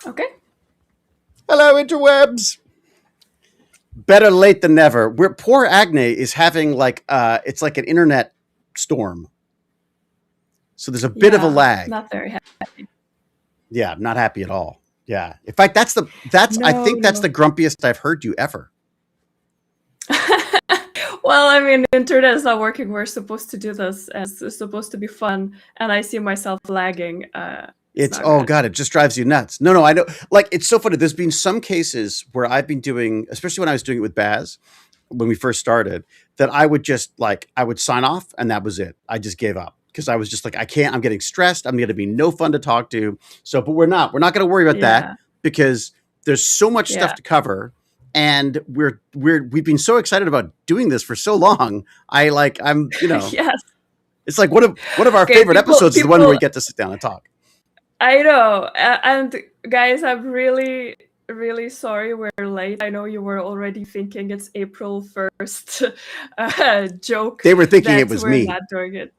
Okay. Hello, interwebs. Better late than never. Poor Agne is having it's like an internet storm. So there's a bit of a Yeah, lag. not very happy. Yeah, not happy at all. Yeah. In fact, I No, think that's no. the grumpiest I've heard you ever. Well, I mean, the internet is not working. We're supposed to do this, and it's supposed to be fun, and I see myself lagging. It's It's not oh good. god, it just drives you nuts. No, I know. Like it's so funny. There's been some cases where I've been doing, especially when I was doing it with Baz when we first started, that I would just I would sign off and that was it. I just gave up because I was just like, I can't. I'm getting stressed. I'm going to be no fun to talk to. So, but we're not. We're not going to worry about that Yeah, because there's so much stuff yeah, to cover, and we've been so excited about doing this for so long. yes. It's like one of our Okay, favorite episodes is the one where we people. get to sit down and talk. I know, and guys, I'm really, really sorry we're late. I know you were already thinking it's April 1st joke They were thinking it that was we're me. not doing it.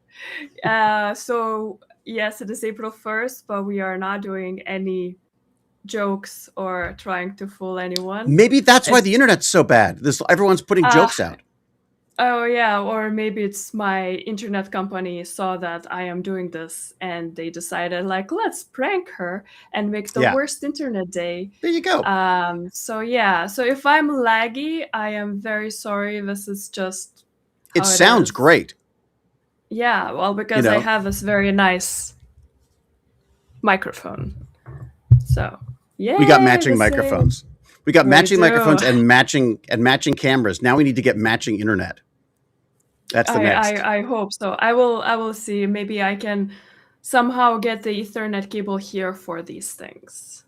So yes, it is April 1st, but we are not doing any jokes or trying to fool anyone. Maybe that's why the It's internet's so bad. Everyone's putting uh jokes out. oh yeah, or maybe it's my internet company saw that I am doing this and they decided like let's prank her and make the Yeah, worst internet day. there you go. So yeah, so if I'm laggy, I am very sorry. This is just It how it sounds is. great. Yeah, well, You because I know, have this very nice microphone. So, we got yay, matching the same. microphones. We got We matching do. microphones and matching cameras. Now we need to get matching internet. That's the next. I hope so. I will see. Maybe I can somehow get the Ethernet cable here for these things.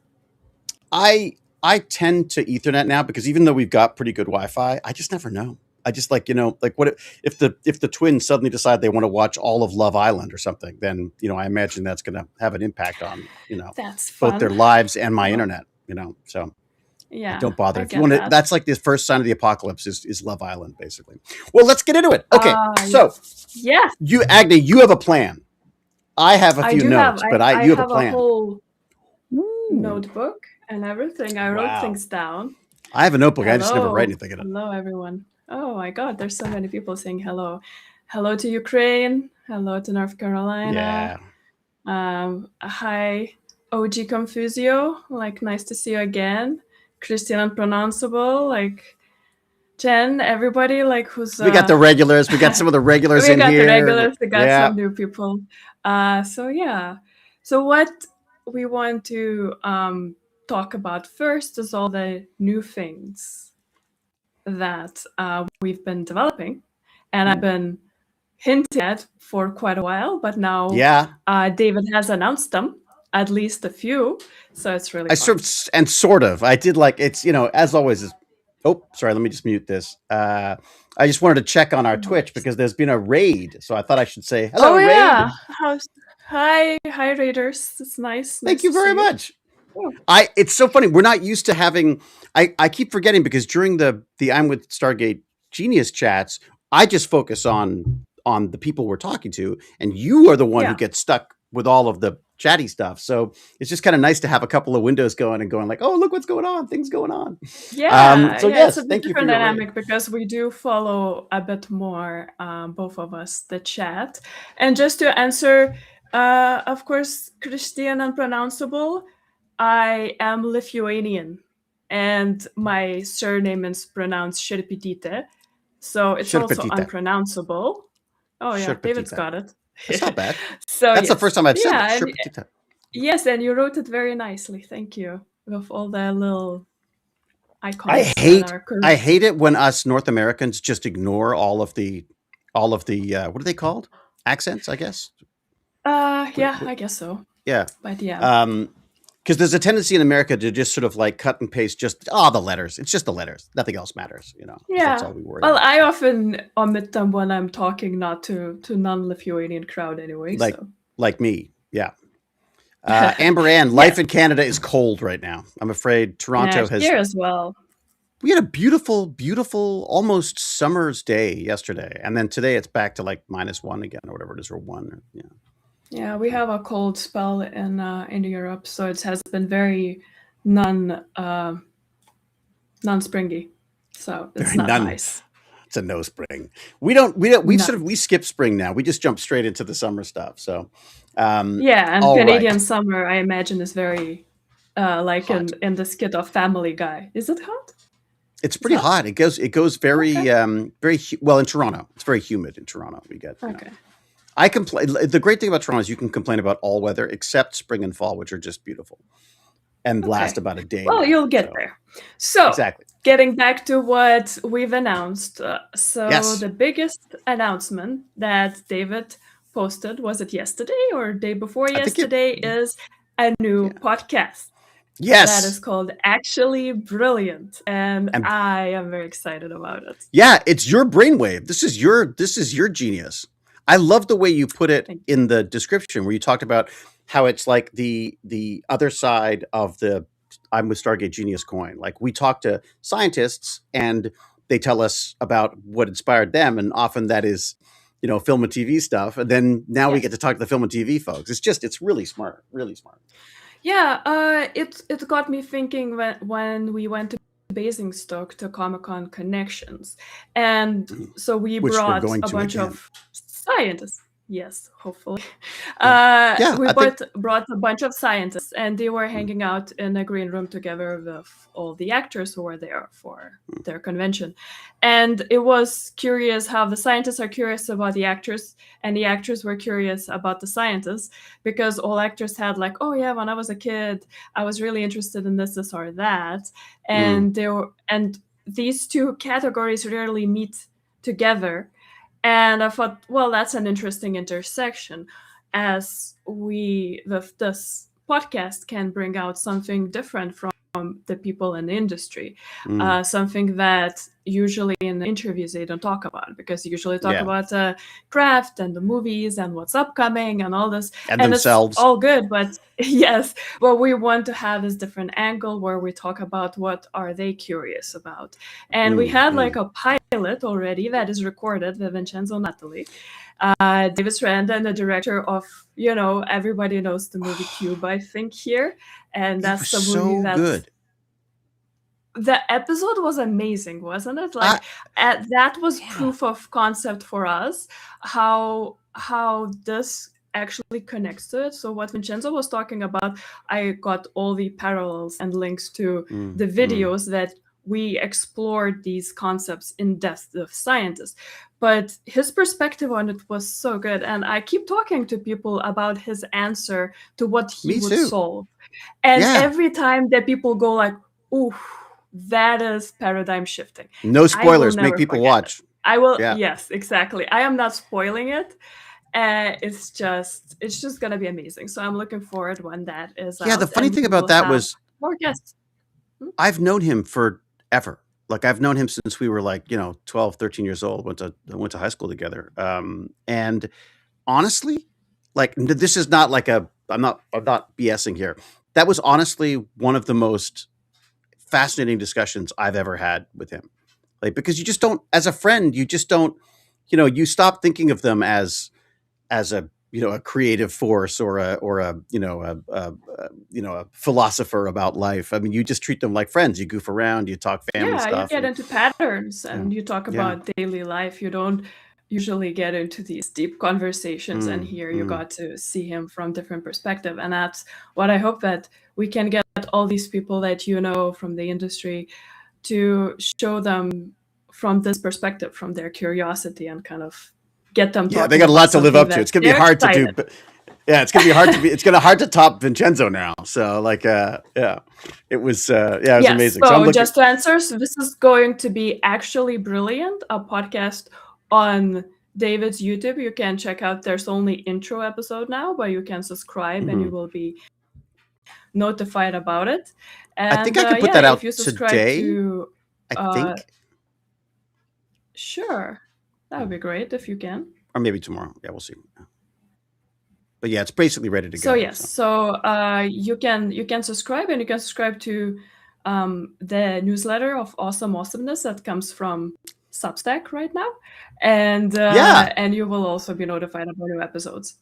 I I tend to Ethernet now because even though we've got pretty good Wi-Fi, I just never know. I just like what if the twins suddenly decide they want to watch all of Love Island or something, then I imagine that's going to have an impact on That's both their fun. lives and my Well, internet. So yeah, don't bother. I If you get want to, that. that's like the first sign of the apocalypse is Love Island, basically. Well, let's get into it. Okay, so Yes. Yes, Agni, you have a plan. I have a I few do have. notes, but I you have a have a plan. whole Ooh, notebook and everything. I wrote wow. things down. I have a notebook. I just never write Hello. anything in it. Hello, everyone. Oh my God, there's so many people saying hello. Hello to Ukraine. Hello to North Carolina. Yeah. Hi, OG Confusio. Like, nice to see you again. Christian Unpronounceable. Like, Jen, everybody, like, who's. We got the regulars. We got some of the regulars We in got the here. regulars. We got Yeah. some new people. So, yeah. So, what we want to talk about first is all the new things that we've been developing, and I've been hinting at for quite a while, but now Yeah. David has announced them, at least a few, so it's really I fun. sort of. I did it's, as always is. Oh, sorry. Let me just mute this. I just wanted to check on our No Twitch worries. because there's been a raid. So I thought I should say, Oh hello, raid. yeah, hi Raiders. It's nice Thank to you see very you. much. Oh, It's so funny. We're not used to having, I keep forgetting because during the I'm with Stargate Genius chats, I just focus on the people we're talking to, and you are the one who yeah, gets stuck with all of the chatty stuff. So it's just kind of nice to have a couple of windows going and going like, oh, look what's going on. Things going on. So yeah, it's a yes, bit thank you for different your raid. dynamic because we do follow a bit more, both of us, the chat. And just to answer, of course, Christian Unpronounceable, I am Lithuanian, and my surname is pronounced Shirpitite, so it's also Shirpetita. unpronounceable. Oh yeah, David's Shirpetita. got it. That's not bad. So That's the yes, first time I've said that. yeah, and Shirpetita. yes, and you wrote it very nicely. Thank you, with all the little I icons that hate are I correct. hate it when us North Americans just ignore all of the what are they called? Accents, I guess. Yeah, I guess so. Yeah. But yeah, Because there's a tendency in America to just sort of like cut and paste just the letters. It's just the letters. Nothing else matters, because that's yeah. all we worry Well, about. I often omit them when I'm talking not to non-Lithuanian crowd anyway. Like So like me. Yeah. Amber Ann, yes, life in Canada is cold right now. I'm afraid yeah, Toronto has. here as well. We had a beautiful, beautiful, almost summer's day yesterday, and then today it's back to like -1 again, or whatever it is, or one. Yeah, we have a cold spell in Europe, so it has been very non non springy, so it's Very not none. nice. It's a no spring. We No. skip spring now. We just jump straight into the summer stuff. So, Yeah, and all right, Canadian summer, I imagine, is very like hot. in the skit of Family Guy. Is it hot? It's It's pretty hot. hot. It goes Okay. well in Toronto. It's very humid in Toronto. We get Okay. I complain. The great thing about Toronto is you can complain about all weather except spring and fall, which are just beautiful and last Okay. about a day Well, now. you'll get So there. So, exactly. getting back to what we've announced. So, Yes, the biggest announcement that David posted, was it yesterday or day before I think it. yesterday, is a new Yeah. podcast that is Yes, called Actually Brilliant. And and I am very excited about it. yeah, it's your brainwave. This is your genius. I love the way you put it Thank in the description where you talked about how it's like the other side of the I'm with Stargate Genius coin. Like we talk to scientists and they tell us about what inspired them, and often that is, film and TV stuff. And then now we Yes. get to talk to the film and TV folks. It's really smart, really smart. Yeah, it got me thinking when we went to Basingstoke to Comic-Con Connections, and Mhm. so we Which we're brought going a to bunch again. of scientists. Yes, hopefully. Yeah, yeah. We I think. brought a bunch of scientists, and they were Mm, hanging out in a green room together with all the actors who were there for mm, their convention. And it was curious how the scientists are curious about the actors, and the actors were curious about the scientists, because all actors had like, oh yeah, when I was a kid, I was really interested in this or that, mm, and these two categories rarely meet together. And I thought, well, that's an interesting intersection, as this podcast can bring out something different from the people in the industry, mm. something that usually in interviews they don't talk about, because they usually talk Yeah, about craft and the movies and what's upcoming and all this, and and it's themselves. all good, but yes, what we want to have is different angle where we talk about what are they curious about. And we Mm, had like mm. a pilot already that is recorded with Vincenzo Natali, David Rand, and the director of, everybody knows the movie Cube, I think, here. And It that's was the movie so that's good. the episode was amazing, wasn't it? I Like, that was Yeah. proof of concept for us, how this actually connects to it. So what Vincenzo was talking about, I got all the parallels and links to Mm, the mm. videos that we explored these concepts in depth with scientists. But his perspective on it was so good, and I keep talking to people about his answer to what he Me would too. solve. And Yeah. every time that people go like, ooh, that is paradigm shifting. No I will spoilers. Make never people forget it. watch. I will, Yeah. yes, exactly. I am not spoiling it. It's just gonna be amazing. So I'm looking forward when that is Yeah. The out, funny and thing we about will that have was more guests. Hmm? I've known him forever. Like I've known him since we were like, 12, 13 years old, went to high school together. And honestly, like this is not like I'm not BSing here. That was honestly one of the most fascinating discussions I've ever had with him. Like because you just don't, as a friend, you just don't, you stop thinking of them as a creative force or a philosopher about life. I mean, you just treat them like friends. You goof around, you talk family Yeah, you stuff, get and into patterns yeah, and you talk yeah, about daily life. You don't usually get into these deep conversations, and mm, here you mm. got to see him from different perspective. And that's what I hope, that we can get all these people that you know from the industry to show them from this perspective, from their curiosity, and kind of get them Yeah. They talking got a about lot to live something up to. that It's gonna be they're hard to do, excited. but yeah, it's gonna be hard to be. It's gonna hard to top Vincenzo now. So like, yeah, it was Yes, amazing. So I'm so looking. just to answer, so this is going to be Actually Brilliant, a podcast on David's YouTube. You can check out, there's only intro episode now, but you can subscribe and you Mhm. will be notified about it. I think And I could put yeah, that if you out subscribe today. to, I uh, think, sure, that would be great if you can. or maybe tomorrow. Yeah, we'll see. But yeah, it's basically ready to So go. yes, So so you can subscribe, and you can subscribe to the newsletter of Awesome Awesomeness that comes from Substack right now, yeah, and you will also be notified about new episodes.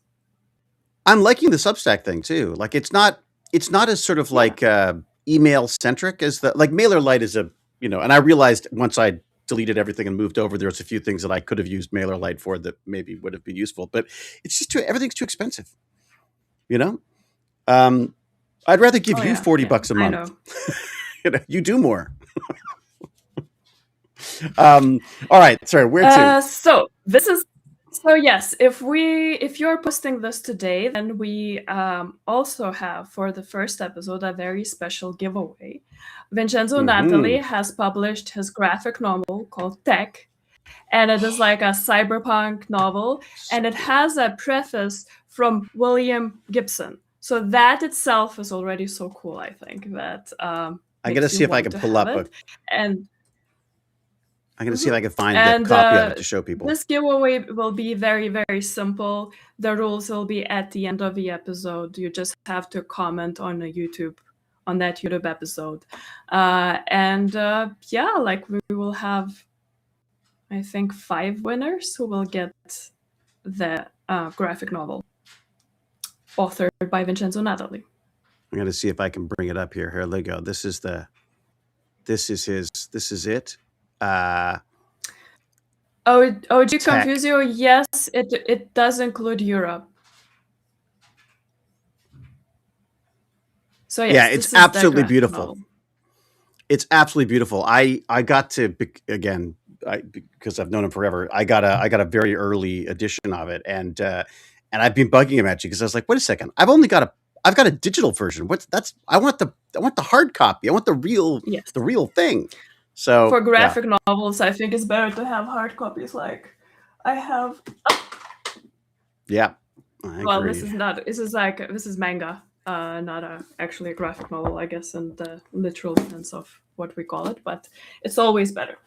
I'm liking the Substack thing too. Like it's not as sort of Yeah, like email centric as the like MailerLite is a and I realized once I deleted everything and moved over, there was a few things that I could have used MailerLite for that maybe would have been useful, but it's just everything's too expensive. I'd rather give you $40 a I month. know. You do more. All right, sorry, where to? So yes, if you're posting this today, then we also have for the first episode a very special giveaway. Vincenzo Natali has published his graphic novel called Tech, and it is like a cyberpunk novel, and it has a preface from William Gibson. So that itself is already so cool. I think that I gotta see if I can pull up it. And I'm going to see if I can find the copy of it to show people. This giveaway will be very, very simple. The rules will be at the end of the episode. You just have to comment on that YouTube episode. We will have, I think, 5 winners who will get the graphic novel authored by Vincenzo Natali. I'm going to see if I can bring it up here. Here we go. This is it. Do confuse you? Yes, it does include Europe. So yes, yeah, it's absolutely beautiful. Novel. It's absolutely beautiful. I got to again because I've known him forever. I got a very early edition of it, and I've been bugging him actually because I was like, wait a second, I've got a digital version. I want the hard copy. I want the real thing. So for graphic novels, I think it's better to have hard copies. Like I have. Yeah. Well, this is manga, not actually a graphic novel, I guess, in the literal sense of what we call it. But it's always better.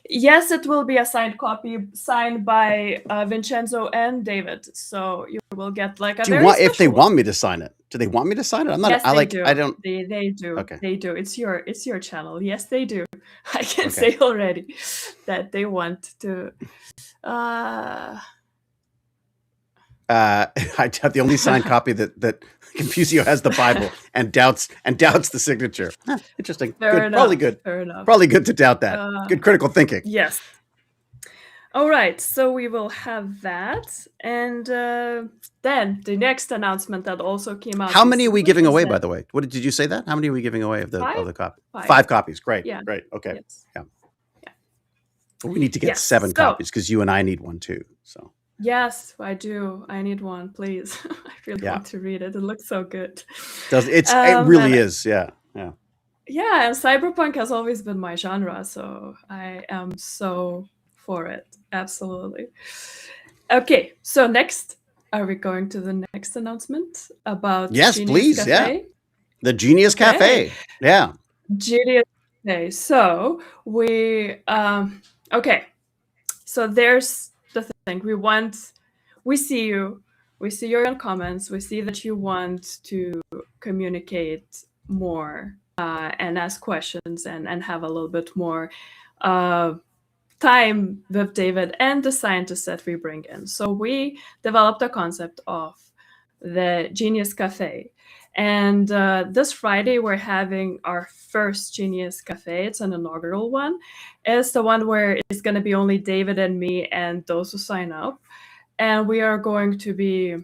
Yes, it will be a signed copy, signed by Vincenzo and David. So you will get like a if they want me to sign it. Do they want me to sign it? I'm not. Yes, I do. I don't. They do. Okay. They do. It's your channel. Yes, they do. I can say already that they want to. The only signed copy that Confusio has the Bible and doubts the signature. Interesting. Good. Probably good. Fair enough. Probably good to doubt that. Good critical thinking. Yes. All right, so we will have that, and then the next announcement that also came out. How many are we giving away, by the way? Did you say that? How many are we giving away of the copy? 5 copies. Great. Yeah. Great. Okay. Yes. Yeah. Well, we need to get 7 copies because you and I need one too. So. Yes, I do. I need one, please. I really want to read it. It looks so good. It really is. Yeah. Yeah. Yeah, and cyberpunk has always been my genre, so I am so for it. Absolutely. Okay, so next, are we going to the next announcement about Yes, Genius please. Cafe? Yeah. The Genius Cafe. Yeah. Genius Cafe. So we okay. So there's the thing. We see your comments. We see that you want to communicate more and ask questions and have a little bit more time with David and the scientists that we bring in. So we developed a concept of the Genius Cafe. And this Friday, we're having our first Genius Cafe. It's an inaugural one. It's the one where it's going to be only David and me and those who sign up. And we are going to be,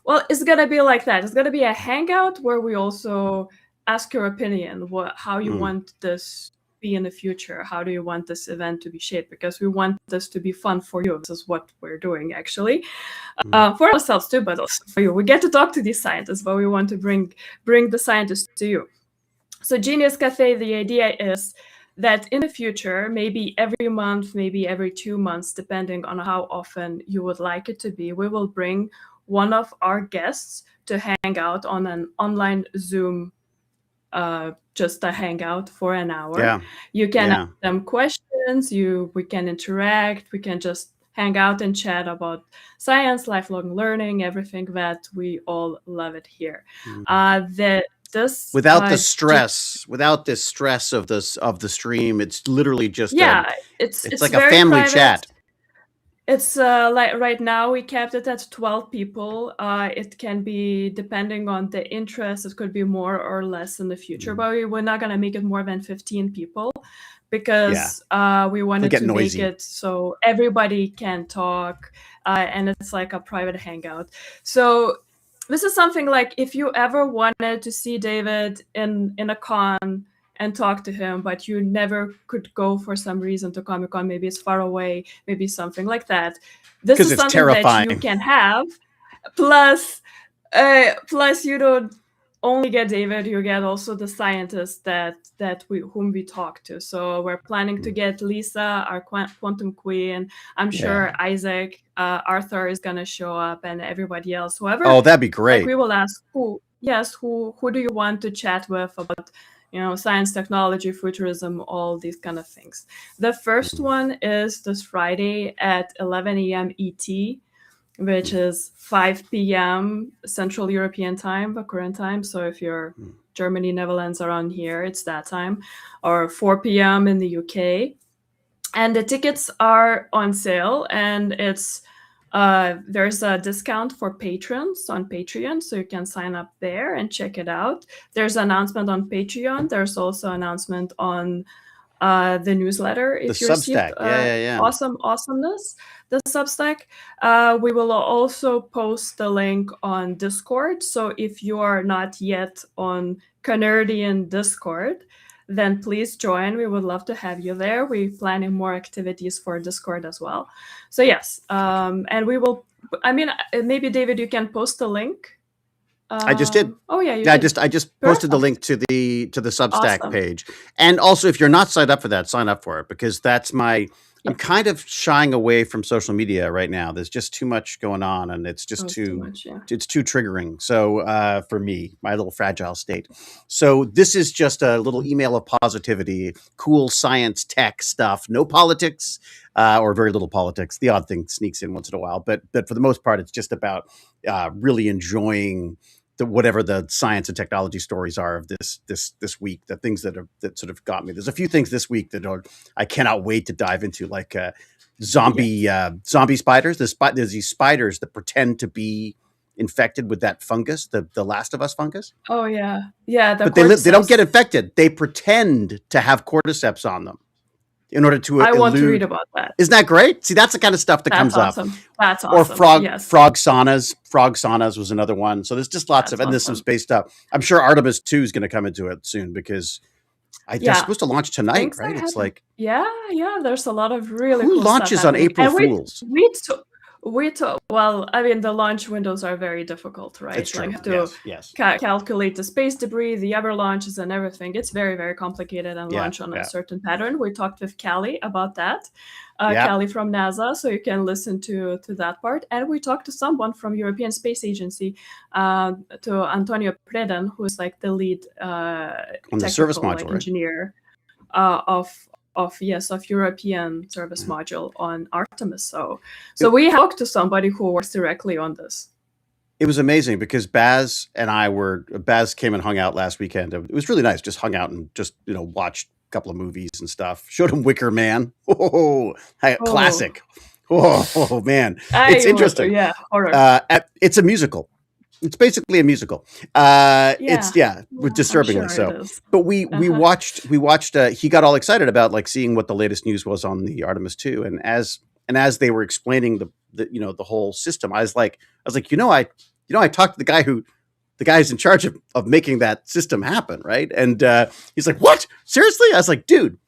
it's going to be like that. It's going to be a hangout where we also ask your opinion, how you want this be in the future. How do you want this event to be shaped? Because we want this to be fun for you. This is what we're doing, actually. For ourselves too, but also for you. We get to talk to these scientists, but we want to bring the scientists to you. So Genius Cafe, the idea is that in the future, maybe every month, maybe every 2 months, depending on how often you would like it to be, we will bring one of our guests to hang out on an online Zoom, just a hangout for an hour. Yeah. You can ask them questions, we can interact, we can just hang out and chat about science, lifelong learning, everything that we all love it here. Without the stress of the stream, it's literally just it's like a family chat. It's like right now we kept it at 12 people. It can be depending on the interest. It could be more or less in the future, Mm. but we're not gonna make it more than 15 people Yeah, because we it'll wanted get to make noisy. it so everybody can talk, and it's like a private hangout. So this is something like if you ever wanted to see David in a con and talk to him, but you never could go for some reason to Comic Con, maybe it's far away, maybe something like that. This Because is it's something that you terrifying. can have. Plus, plus you don't only get David, you get also the scientists whom we talk to. So we're planning to Mm. get Lisa, our quantum queen. I'm Yeah. sure Isaac, Arthur is gonna show up, and everybody else. Whoever, Oh, that'd be like great. we will ask who. Yes, who do you want to chat with about science, technology, futurism, all these kind of things. The first Mm. one is this Friday at 11 a.m. ET, which Mm. is 5 p.m. Central European time, the current time. So if you're Mm. Germany, Netherlands around here, it's that time, or 4 p.m. in the UK. And the tickets are on sale, and there's a discount for patrons on Patreon, so you can sign up there and check it out. There's an announcement on Patreon. There's also an announcement on the newsletter The if you received Substack. Yeah, yeah, yeah. awesomeness, the Substack. We will also post the link on Discord. So if you are not yet on Canadian Discord, then please join. We would love to have you there. We're planning more activities for Discord as well. So yes, and we will. I mean, maybe David, you can post the link. I just did. Oh yeah, you Yeah, did. I just posted the Perfect. link to the Substack Awesome. page. And also, if you're not signed up for that, sign up for it, because that's my. I'm Yeah. kind of shying away from social media right now. There's just too much going on, and it's Oh, just it's too much. Yeah. it's too triggering. So for me, my little fragile state. So this is just a little email of positivity, cool science, tech stuff, no politics, or very little politics. The odd thing sneaks in once in a while, but for the most part, it's just about really enjoying whatever the science and technology stories are of this week, the things that sort of got me. There's a few things this week that are I cannot wait to dive into, like Yes. zombie spiders. There's these spiders that pretend to be infected with that fungus, the Last of Us fungus, Oh yeah. Yeah, the but they don't get cordyceps. infected. They pretend to have cordyceps on them in order to I want to read elude. about that. Isn't that great? See, that's the kind of stuff that That's comes up. awesome. That's Or awesome. Yes. frog saunas was another one. So there's just lots of, That's and there's some awesome. space stuff. I'm sure Artemis 2 is going to come into it soon, because they're Yeah. supposed to launch tonight, Things are right? It's happening. like, Yeah, yeah, there's a lot of really who cool stuff launches on happening. April And Fools? well, I mean, the launch windows are very difficult, right? It's Like, true. you have to Yes, yes. calculate the space debris, the other launches, and everything. It's very, very complicated and Yeah, launch on a yeah, certain pattern. We talked with Callie about that, yeah. Callie from NASA, so you can listen to that part. And we talked to someone from European Space Agency, to Antonio Preden, who is like the lead On the service technical module, right? engineer of European service Mhm. module on Artemis. So It, we talked to somebody who works directly on this. it was amazing because Baz came and hung out last weekend. It was really nice. Just hung out and just watched a couple of movies and stuff. Showed him Wicker Man. Oh, Oh, classic. Oh man, it's interesting. yeah, horror. It's a musical. It's basically a musical. Yeah, I'm Disturbingly sure it so. is. But we Uh-huh. watched. He got all excited about like seeing what the latest news was on the Artemis 2, and as they were explaining the whole system, I was like, I talked to the guy's in charge of making that system happen, right? And he's like, what? Seriously? I was like, dude,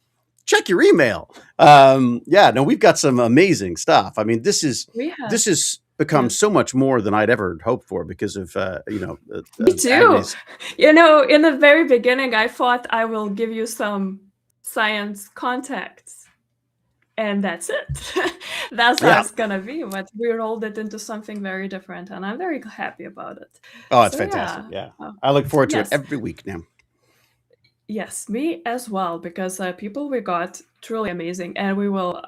check your email. Yeah, no, we've got some amazing stuff. I mean, this We have, has become yeah. so much more than I'd ever hoped for because of Me too. Agnes. In the very beginning, I thought I will give you some science contacts, and that's it. That's how Yeah. it's gonna be. But we rolled it into something very different, and I'm very happy about it. Oh, it's So fantastic. yeah, Yeah, I look forward to it yes, every week now. yes, me as well. Because people we got truly amazing, and we will.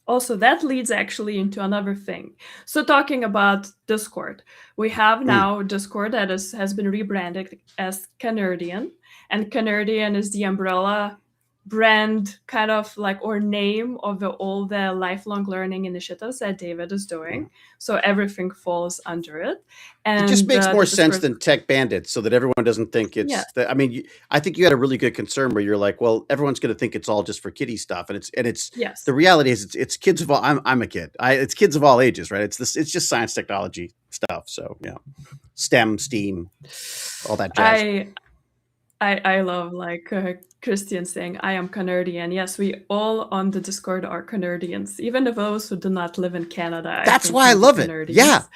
Also, that leads actually into another thing. So, talking about Discord, we have Mm. now Discord that has been rebranded as Canardian, and Canardian is the umbrella brand kind of like or name of all the lifelong learning initiatives that David is Yeah. doing. So everything falls under it. It just And makes more the sense Discord, than tech bandits, so that everyone doesn't think yeah, it's. I mean, I think you had a really good concern where you're like, well, everyone's going to think it's all just for kiddie stuff, and it's the yes. reality is it's kids of all. I'm a kid. It's kids of all ages, right? It's this. It's just science, technology stuff. So yeah, STEM, STEAM, all that jazz. I I love like Christian saying, I am Canadian. Yes, we all on the Discord are Canadians. Even those who do not live in Canada, I That's think why I can be love it. Yeah, Canadians.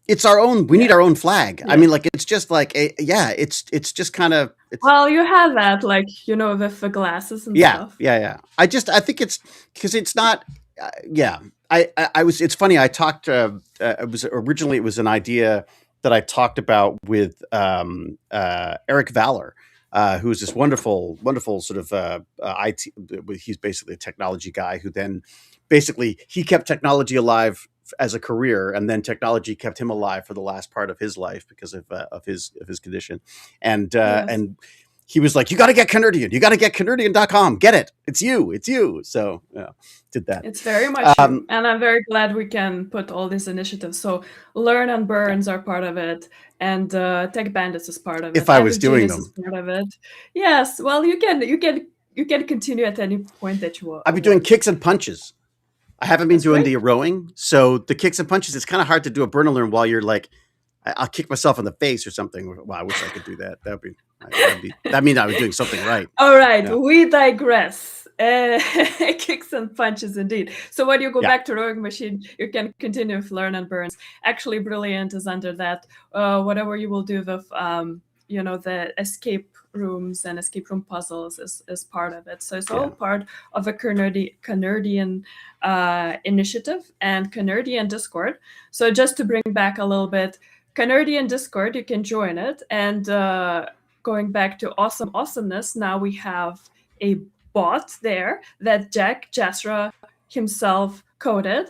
it's our own. We need Yeah. our own flag. I Yes. mean, like it's just like yeah. It's just kind of it's Well, you have that, like, with the glasses and yeah, stuff. yeah, yeah. I think it's because it's not. Yeah, I was. It's funny. I talked. It was originally it was an idea that I talked about with Eric Valor, who's this wonderful sort of IT. He's basically a technology guy who then basically he kept technology alive as a career, and then technology kept him alive for the last part of his life because of his condition, Yes. and he was like, you got to get Canardian. You got to get Canardian.com. Get it. It's you. It's you. So, yeah, did that. It's very much you. Um, And I'm very glad we can put all these initiatives. So Learn and yeah, Burns are part of it, and Tech Bandits is part of it. if I was Epic doing Genius is them, part of it. Yes. Well, you can continue at any point that you I'd be doing want. kicks and punches. I haven't been That's doing great. the rowing. So, the kicks and punches, it's kind of hard to do a burn alert while you're like, I'll kick myself in the face or something. Wow, I wish I could do that. That means I was doing something right. All right, Yeah. we digress. Kicks and punches, indeed. So when you go Yeah. back to Rowing Machine, you can continue with Learn and Burns. Actually, Brilliant is under that. Whatever you will do with, the escape rooms and escape room puzzles is part of it. So it's all Yeah. part of a Canardian initiative and Canardian Discord. So just to bring back a little bit, Canardian Discord, you can join it. And going back to awesomeness, now we have a bot there that Jack Jasra himself coded,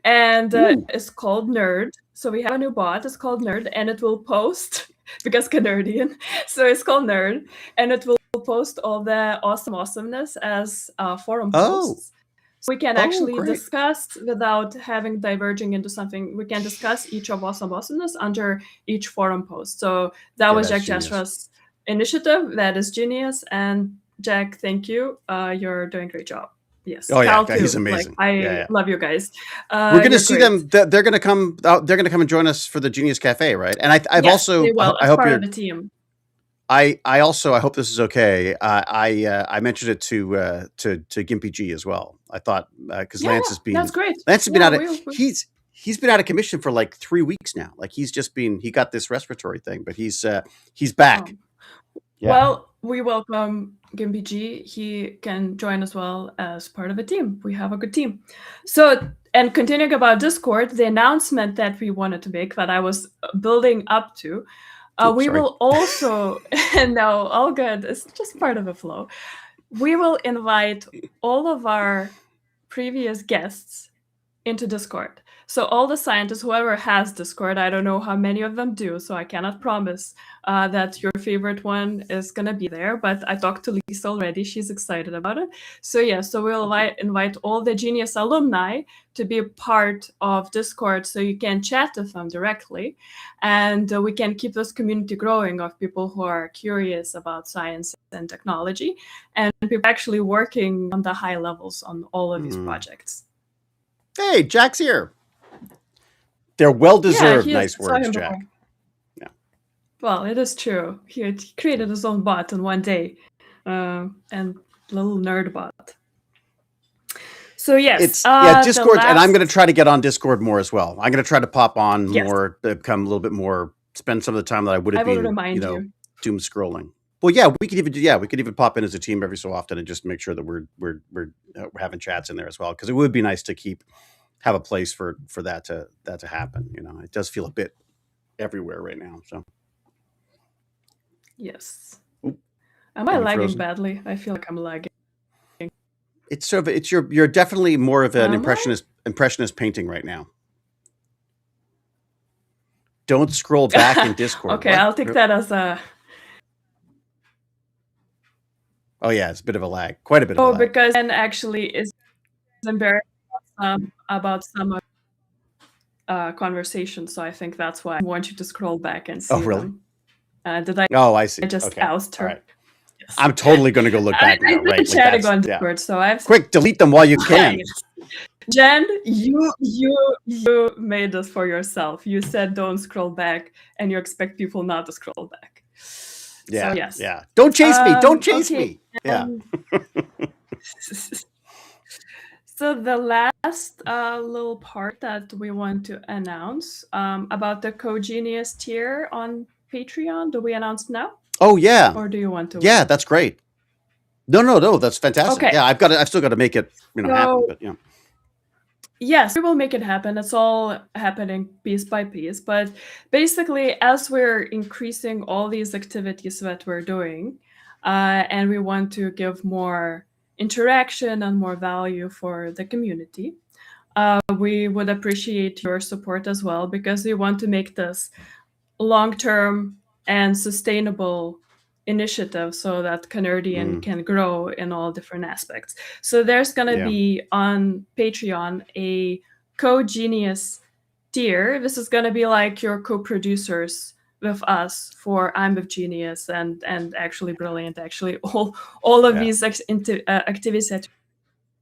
and Ooh. it's called Nerd. So we have a new bot. It's called Nerd, and it will post because Canadian. So it's called Nerd, and it will post all the awesomeness as forum Oh. posts. So we can Oh, actually great. discuss without having diverging into something. We can discuss each of awesomeness under each forum post. So that Yeah, was that's Jack genius. Jasra's initiative. That is genius. And Jack, thank you. You're doing a great job. Yes, Oh yeah, Cal he's too. Like, amazing. Yeah, I yeah. love you guys. We're going to You're see great. them. They're going to come. They're going to come and join us for the Genius Cafe, right? And I've Yes, also. they will I as hope part you're. of the team. I also. I hope this is okay. I mentioned it to Gimpy G as well. I thought because Yeah, that's great. Lance has been Yeah, out of he's been out of commission for like 3 weeks now. Like he got this respiratory thing, but he's back. um, Yeah. Well, we welcome Gimpy G. He can join as well as part of a team. We have a good team. So, and continuing about Discord, the announcement that we wanted to make that I was building up to, Oops, we sorry. will also, no, all good. It's just part of the flow. We will invite all of our previous guests into Discord. So all the scientists, whoever has Discord, I don't know how many of them do, so I cannot promise that your favorite one is gonna be there. But I talked to Lisa already; she's excited about it. So yeah, so we'll invite all the Genius alumni to be a part of Discord, so you can chat with them directly, and we can keep this community growing of people who are curious about science and technology, and people actually working on the high levels on all of these projects. Hey, Jack's here. They're well deserved. Yeah, Nice I saw words, him before. Jack. Yeah. Well, it is true. He created his own bot in one day, and little nerd bot. So yes, Discord, and I'm going to try to get on Discord more as well. I'm going to try to pop on yes, more, become a little bit more, spend some of the time that I would I have will been, remind you. doom scrolling. Well, yeah, we could even pop in as a team every so often and just make sure that we're having chats in there as well, because it would be nice to have a place for that to happen. It does feel a bit everywhere right now. So Yes. Oop, Am I are you lagging frozen? badly? I feel like I'm lagging. It's sort of you're definitely more of an Am I? impressionist painting right now. Don't scroll back in Discord. Okay, What? I'll take that as a. Oh yeah, it's a bit of a lag, quite a bit of a Oh, lag. because Jen actually is embarrassed about some conversations, so I think that's why I want you to scroll back and Oh see really? them. Did I Oh, I see. just Okay, oust all right. her? Yes. I'm totally going to go look back now. I've been Right, like chatting that's on yeah. Discord, so I've Quick, delete them while you can. Jen, you made this for yourself. You said don't scroll back, and you expect people not to scroll back. Yeah, So yes. yeah. Don't chase me. Don't chase Okay. me. Yeah. So the last little part that we want to announce about the Co-Genius tier on Patreon. Do we announce now, Oh yeah. or do you want to Yeah, wait? that's great. No, that's fantastic. Okay. Yeah, I've still got to make it, happen, So but yeah. yes, we will make it happen. It's all happening piece by piece. But basically, as we're increasing all these activities that we're doing, and we want to give more interaction and more value for the community, we would appreciate your support as well, because we want to make this long-term and sustainable initiative so that Canardian Mm, can grow in all different aspects. So there's going to yeah. be on Patreon a co-genius tier. This is going to be like your co-producers with us for I'm with Genius and actually Brilliant, actually all of Yeah. these activities that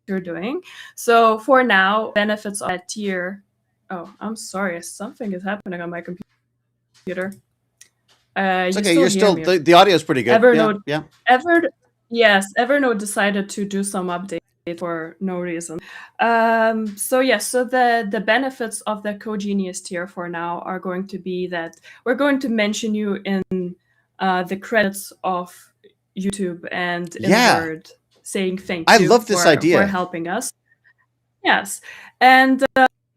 you're doing. So for now, benefits of that tier. Oh, I'm sorry, something is happening on my computer. It's You okay. still You're hear still me? the audio is pretty good. Yeah, Evernote, yeah. yes, Evernote decided to do some update for no reason. So yes, so the benefits of the Co-Genius tier for now are going to be that we're going to mention you in the credits of YouTube and in Yeah. Word, saying thank I you love this for idea. helping us. Yes, and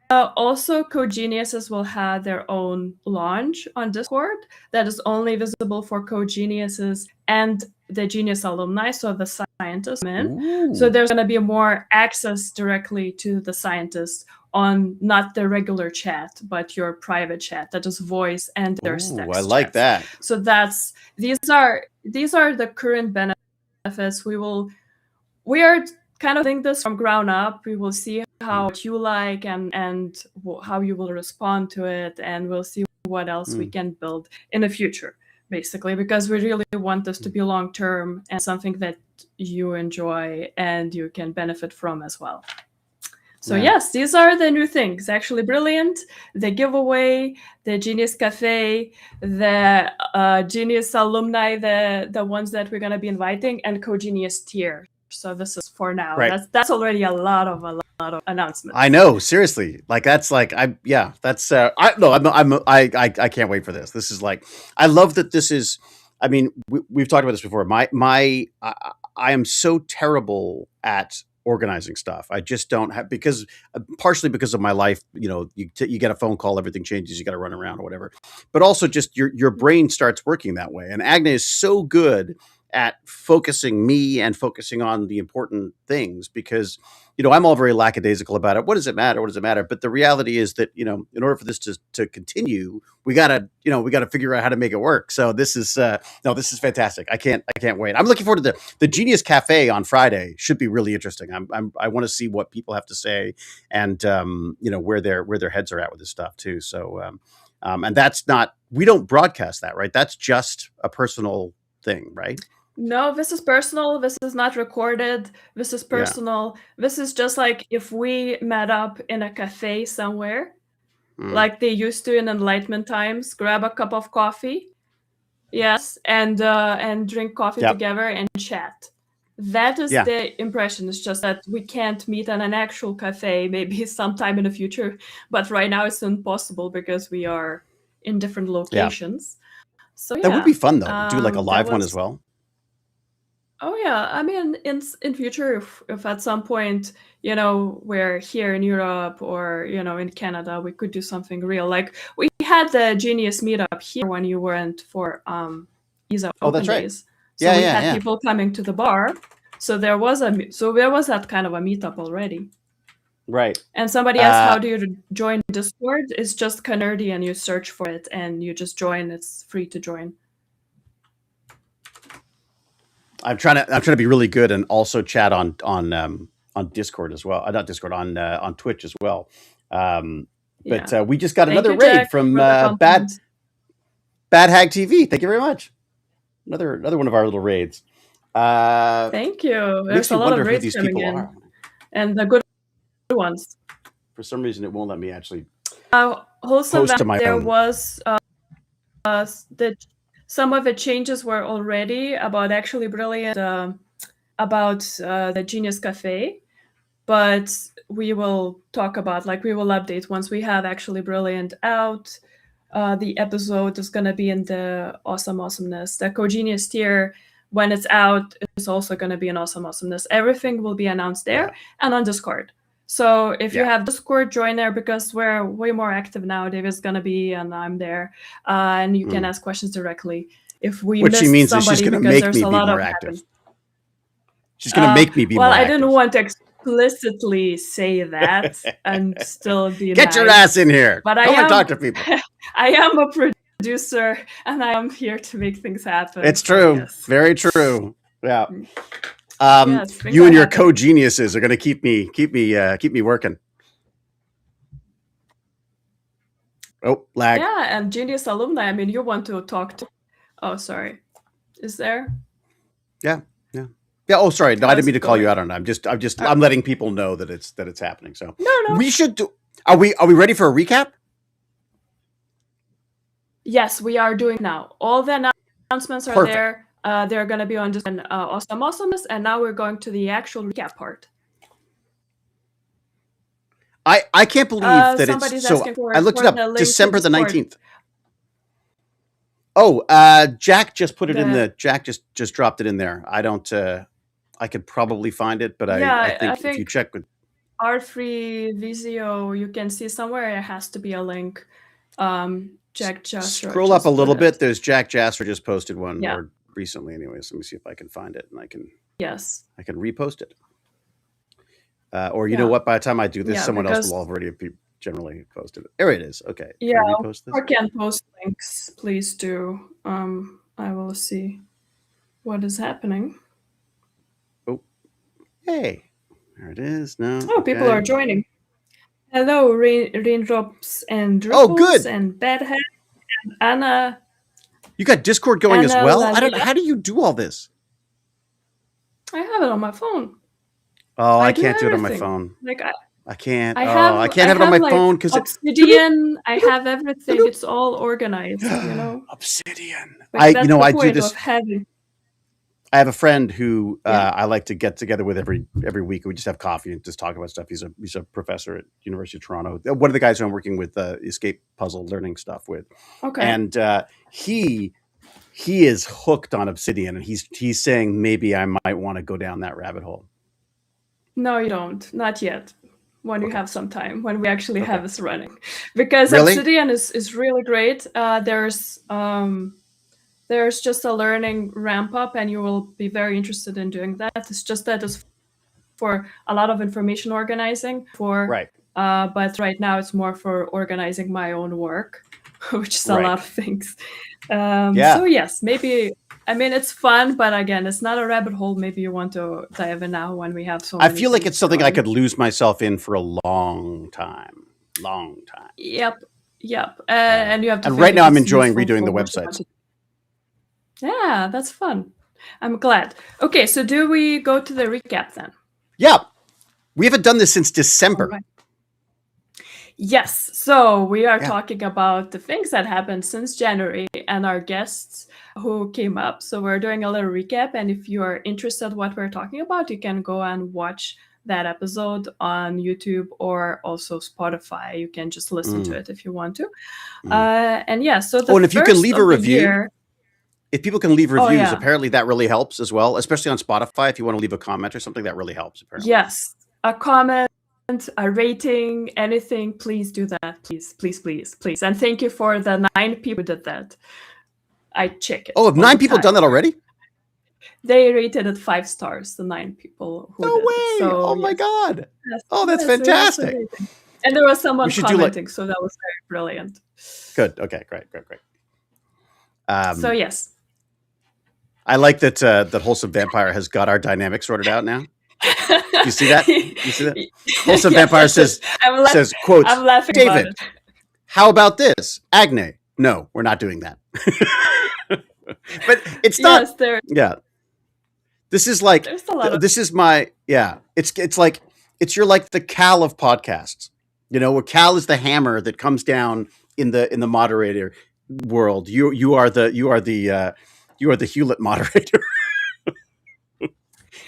also, co-geniuses will have their own launch on Discord that is only visible for co-geniuses and the genius alumni, so the scientists. So Ooh. there's going to be more access directly to the scientists on not the regular chat, but your private chat that is voice and there's Ooh, I text like chats. that. So these are the current benefits. We are kind of doing this from ground up. We will see how you like and how you will respond to it, and we'll see what else we Mm. can build in the future, basically, because we really want this to be long term and something that you enjoy and you can benefit from as well. So Yeah. yes, these are the new things. Actually, Brilliant, the giveaway, the Genius Cafe, the Genius alumni, the ones that we're gonna be inviting, and Co-Genius tier. So this is for now. Right. That's already a lot of announcements. I know, seriously. Like that's like that's I no, I can't wait for this. This is like I love that this is I mean, we've talked about this before. I am so terrible at organizing stuff. I just don't have because partially because of my life, you get a phone call, everything changes, you got to run around or whatever. But also just your brain starts working that way. And Agne is so good at focusing me and focusing on the important things because I'm all very lackadaisical about it. What does it matter? What does it matter? But the reality is that, in order for this to continue, we gotta figure out how to make it work. So this is no, this is fantastic. I can't wait. I'm looking forward to the Genius Cafe on Friday. Should be really interesting. I want to see what people have to say and where their heads are at with this stuff too. So and that's not we don't broadcast that, right? That's just a personal thing, right? No, this is personal. This is not recorded. This is Yeah. personal. This is just like if we met up in a cafe somewhere, Mm. like they used to in Enlightenment times, grab a cup of coffee, yes, and drink coffee Yep. together and chat. That is Yeah. the impression. It's just that we can't meet in an actual cafe, maybe sometime in the future. But right now it's impossible because we are in different Yeah. locations. So That would yeah, be fun though to do like a that live one as was. well. Oh yeah, I mean, in future, if at some point, we're here in Europe or in Canada, we could do something real. Like we had the Genius meetup here when you weren't for ESA Oh, that's Open right. Days. So Yeah, we yeah, had yeah. people coming to the bar. So there was that kind of a meetup already. Right. And somebody asked, Uh, how do you join Discord? It's just Canardi, and you search for it, and you just join. It's free to join. I'm trying to be really good and also chat on Discord as well. Not Discord, on Twitch as well. But Yeah. we just got Thank another you, raid Jack, from for the Bad compliment. Hag TV. Thank you very much. Another one of our little raids. Thank you. Makes There's me a lot wonder of who raids these coming people in, are. and the good ones. For some reason, it won't let me actually Wholesome, post to my there own. was that some of the changes were already about actually brilliant about the Genius Cafe, but we will talk about, like, we will update once we have actually brilliant out. The episode is going to be in the awesomeness. The co-genius tier, when it's out, is also going to be an awesomeness. Everything will be announced there and on Discord. So if you have Discord, join there, because we're way more active now. David's going to be, and I'm there, and you can ask questions directly. If we what she missed means is somebody, she's going to because make there's me a be lot more of active. happen. She's going to make me be well, more I active. didn't want to explicitly say that and still be Get nice, your ass in here. but Come and talk to people. I am a producer, and I am here to make things happen. It's so true. yes. Very true. Yeah. Yes, you and your happening. co-geniuses are going to keep me working. Oh, lag. Yeah, and Genius alumni. I mean, you want to talk to? Oh, sorry. Is there? Yeah. Oh, sorry. No, I didn't mean to call you out on it. I'm letting people know that it's happening. So no. We should do. Are we ready for a recap? Yes, we are doing now. All the announcements are there. They're going to be on just an awesomeness, and now we're going to the actual recap part. I can't believe that it's so. I looked it up. December the 19th. Oh, Jack just put it in the. Jack just dropped it in there. I don't. I could probably find it, but I think if you check with R3 Visio, you can see somewhere it has to be a link. Jack Jasper. Scroll up a little bit. There's Jack Jasper just posted one or recently, anyways. Let me see if I can find it, and I can. Yes. I can repost it. Or you know what? By the time I do this, someone else will already have generally posted it. There it is. Okay. Yeah. Or can post links. Please do. I will see what is happening. Oh, hey, there it is. No. Oh, people are joining. Hello, Raindrops and Dripples. Oh, good. And Bedhead and Anna. You got Discord going as well? I don't know. How do you do all this? I have it on my phone. Oh, I can't do it on my phone. Like I can't. I can't have it on my phone because Obsidian. I have everything. It's all organized. Obsidian. Like, I do this. I have a friend who I like to get together with every week. We just have coffee and just talk about stuff. He's a professor at University of Toronto. One of the guys who I'm working with escape puzzle learning stuff with. Okay. And he is hooked on Obsidian, and he's saying maybe I might want to go down that rabbit hole. No, you don't. Not yet. When you have some time, when we actually have this running, because Obsidian is really great. There's just a learning ramp up, and you will be very interested in doing that. It's just that it's for a lot of information organizing. But right now it's more for organizing my own work, which is a lot of things. So yes, maybe. I mean, it's fun, but again, it's not a rabbit hole. Maybe you want to dive in now when we have so many. I feel like it's something I could lose myself in for a long time. Yep. And you have to. And right now, I'm enjoying redoing the websites. Yeah, that's fun. I'm glad. Okay, so do we go to the recap then? Yeah, we haven't done this since December. Right. Yes, so we are talking about the things that happened since January and our guests who came up. So we're doing a little recap, and if you are interested in what we're talking about, you can go and watch that episode on YouTube or also Spotify. You can just listen to it if you want to. And yeah, so and if you can leave a review, if people can leave reviews, apparently that really helps as well, especially on Spotify. If you want to leave a comment or something, that really helps. Apparently, yes, a comment, a rating, anything, please do that. Please. And thank you for the 9 people who did that. I check it. Oh, have 9 people done that already? They rated it 5 stars, the 9 people who did it. So, oh my God. That's fantastic. And there was someone commenting, so that was very brilliant. Good. Okay, great. So yes. I like that that Wholesome Vampire has got our dynamic sorted out now. Do you see that? You see that? Wholesome Yes, Vampire yes, yes. says quotes, I'm laughing about David, it. how about this? Agne, no, we're not doing that. But it's not. Yes, Yeah, this is like there's a lot of this is my yeah. It's like it's your like the Cal of podcasts. You know, where Cal is the hammer that comes down in the moderator world. You are the Hewlett moderator.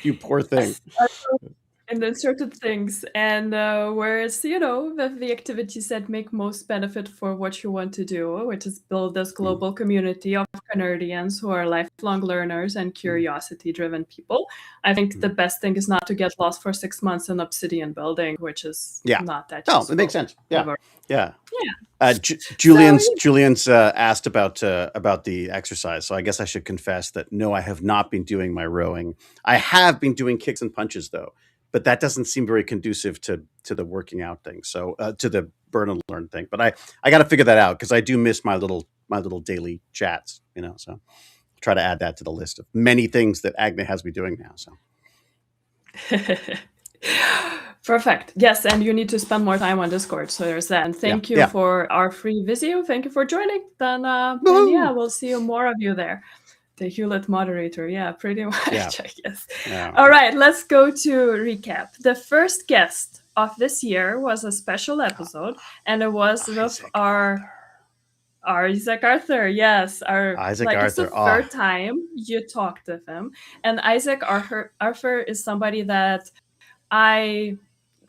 You poor thing. yes, and inserted things, and whereas the activities that make most benefit for what you want to do, which is build this Mm, global community of Canardians who are lifelong learners and mm, curiosity-driven people. I think the mm. best thing is not to get lost for 6 months in Obsidian building, which is Yeah. not that No, it makes useful sense. Yeah. ever. Yeah. Yeah. So Julian's asked about the exercise, so I guess I should confess that no, I have not been doing my rowing. I have been doing kicks and punches though, but that doesn't seem very conducive to the working out thing. So to the burn and learn thing. But I got to figure that out because I do miss my little daily chats. You know, so try to add that to the list of many things that Agne has me doing now. So perfect. Yes, and you need to spend more time on Discord. So there's that. And yeah, thank you yeah. for our free Visio. Thank you for joining. Then yeah, Woohoo! we'll see you more of you there. The Hewlett moderator. Yeah, pretty Yeah, much, I guess. yeah. All right, let's go to recap. The first guest of this year was a special episode, and it was with Isaac our Isaac Arthur. Yes, Isaac like it's the Arthur. Oh, third time you talked with him, and Isaac Arthur is somebody that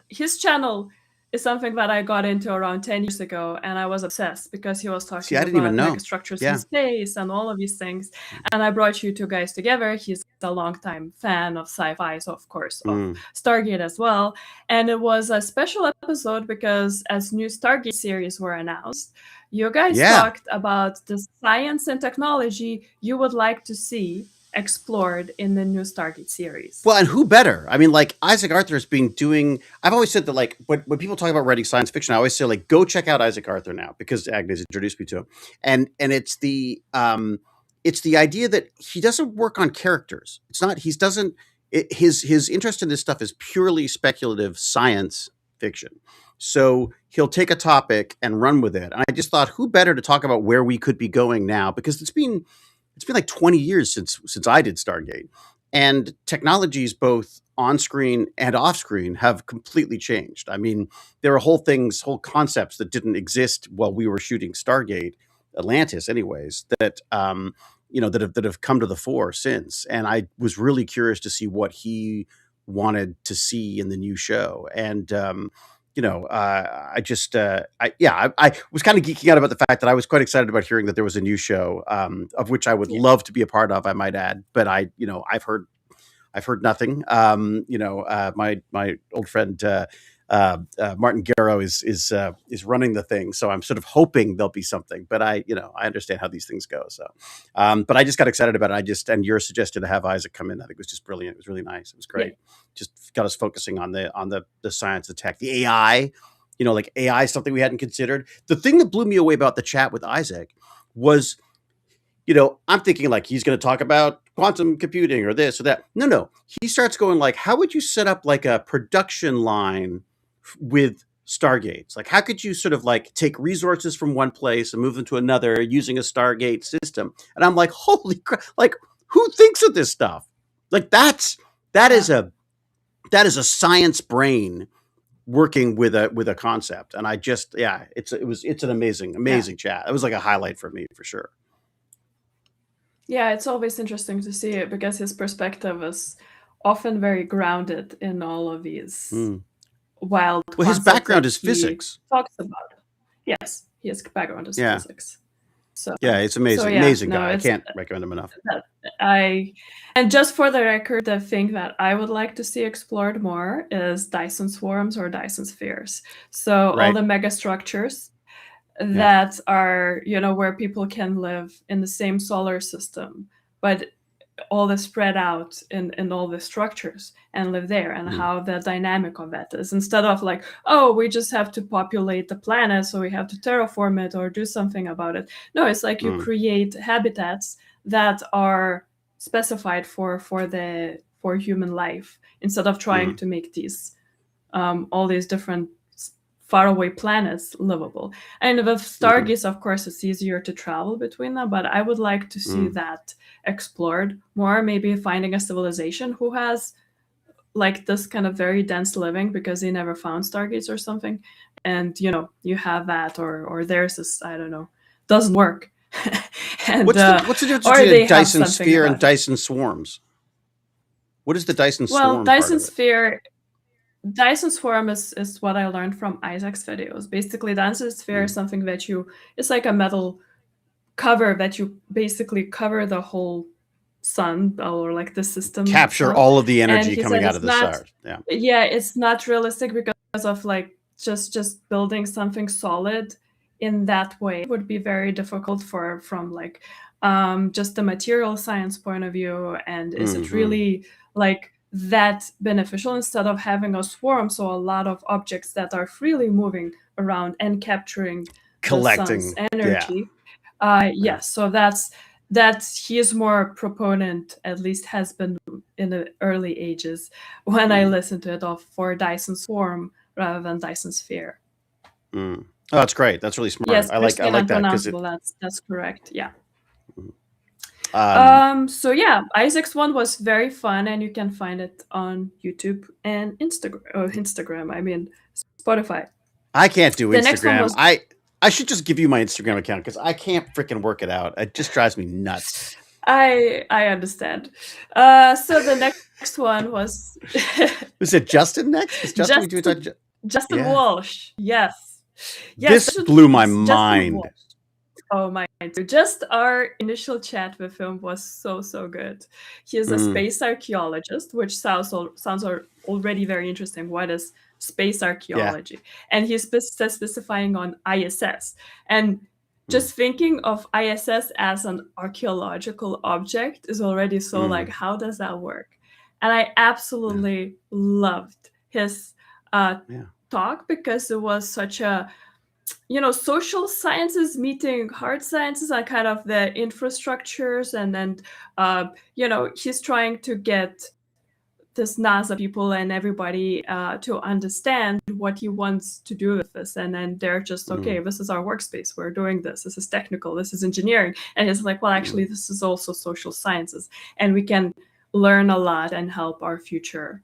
his channel is something that I got into around 10 years ago, and I was obsessed because he was see, talking I didn't even about know. megastructures in Yeah. space and all of these things. And I brought you two guys together. He's a longtime fan of sci-fi, so of course of Mm. Stargate as well. And it was a special episode because as new Stargate series were announced, you guys Yeah. talked about the science and technology you would like to see explored in the new Stargate series. Well, and who better? I mean, like Isaac Arthur has been doing. I've always said that, like, when people talk about writing science fiction, I always say, like, go check out Isaac Arthur now because Agnes introduced me to him, and it's the idea that he doesn't work on characters. It's not. He doesn't. His interest in this stuff is purely speculative science fiction. So he'll take a topic and run with it. And I just thought, who better to talk about where we could be going now? Because it's been like 20 years since I did Stargate, and technologies both on screen and off screen have completely changed. I mean, there are whole concepts that didn't exist while we were shooting Stargate, Atlantis, anyways. That have come to the fore since. And I was really curious to see what he wanted to see in the new show. And I just, I was kind of geeking out about the fact that I was quite excited about hearing that there was a new show, of which I would Yeah. love to be a part of. I might add, but I've heard nothing. My old friend Martin Garrow is running the thing, so I'm sort of hoping there'll be something. But I understand how these things go. So, but I just got excited about it. And your suggestion to have Isaac come in, I think was just brilliant. It was really nice. It was great. Yeah. Just got us focusing on the science, the tech, the AI. Like AI is something we hadn't considered. The thing that blew me away about the chat with Isaac was, I'm thinking like he's going to talk about quantum computing or this or that. No. He starts going like, how would you set up like a production line with Stargates? Like, how could you sort of like take resources from one place and move them to another using a Stargate system? And I'm like, holy crap! Like, who thinks of this stuff? Like, that is a science brain working with a concept. And I just, it's an amazing chat. It was like a highlight for me for sure. Yeah, it's always interesting to see it because his perspective is often very grounded in all of these wild Well, his concepts background that is he physics. talks about. Yes, his background is Yeah. physics. So Yeah, it's amazing. Amazing guy. I can't recommend him enough. And just for the record, the thing that I would like to see explored more is Dyson swarms or Dyson spheres. So all the megastructures that are, where people can live in the same solar system, but all the spread out in all the structures and live there, and how the dynamic of that is, instead of like, oh, we just have to populate the planet, so we have to terraform it or do something about it. No, it's like you create habitats that are specified for human life, instead of trying Mm, to make these all these different faraway planets livable. And with mm, stargates, of course, it's easier to travel between them, but I would like to see mm. that explored more, maybe finding a civilization who has like this kind of very dense living because they never found stargates or something, and you have that, or theirs is, I don't know, doesn't work. And What's the difference or between a they have Dyson something sphere and about it. Dyson swarms? What is the Dyson Well, swarm part of it? Dyson swarm is what I learned from Isaac's videos. Basically, Dyson sphere is Mm. something that it's like a metal cover that you basically cover the whole sun, or like the system Capture itself. all of the And energy he coming said out it's of the not, stars. Yeah. yeah, it's not realistic because of like just building something solid in that way would be very difficult from like just the material science point of view. And is it Hmm. really like that beneficial, instead of having a swarm, so a lot of objects that are freely moving around and capturing the sun's Collecting. Yeah. energy? Yeah. Yes, so that he is more proponent, at least has been in the early ages when I Mm, listened to it, of for Dyson swarm rather than Dyson sphere. mm. Oh, that's great. That's really smart. Yes, I Christian like that because unpronounceable. it. That's correct. Yeah. Um, So yeah, Isaac's one was very fun, and you can find it on YouTube and Instagram. Oh, Instagram. I mean, Spotify. I can't do The next one Instagram. was I should just give you my Instagram account because I can't freaking work it out. It just drives me nuts. I understand. So the next one was Was it Justin next? Was Justin? We do talk. Justin Justin Yeah. Walsh. Yes. Yes, This blew my Justin mind. Walsh. Oh my God. Just our initial chat with him was so good. He is a Mm, space archaeologist, which sounds already very interesting. What is space yeah. archaeology? And he's specifying on ISS. And Mm, just thinking of ISS as an archaeological object is already so like, mm, how does that work? And I yeah. absolutely loved his uh, Yeah. talk, because it was such a social sciences meeting hard sciences, and kind of the infrastructures. And then he's trying to get this NASA people and everybody to understand what he wants to do with this. And then they're just, okay, Mm, this is our workspace, we're doing this is technical, this is engineering. And it's like, well, mm, actually this is also social sciences, and we can learn a lot and help our future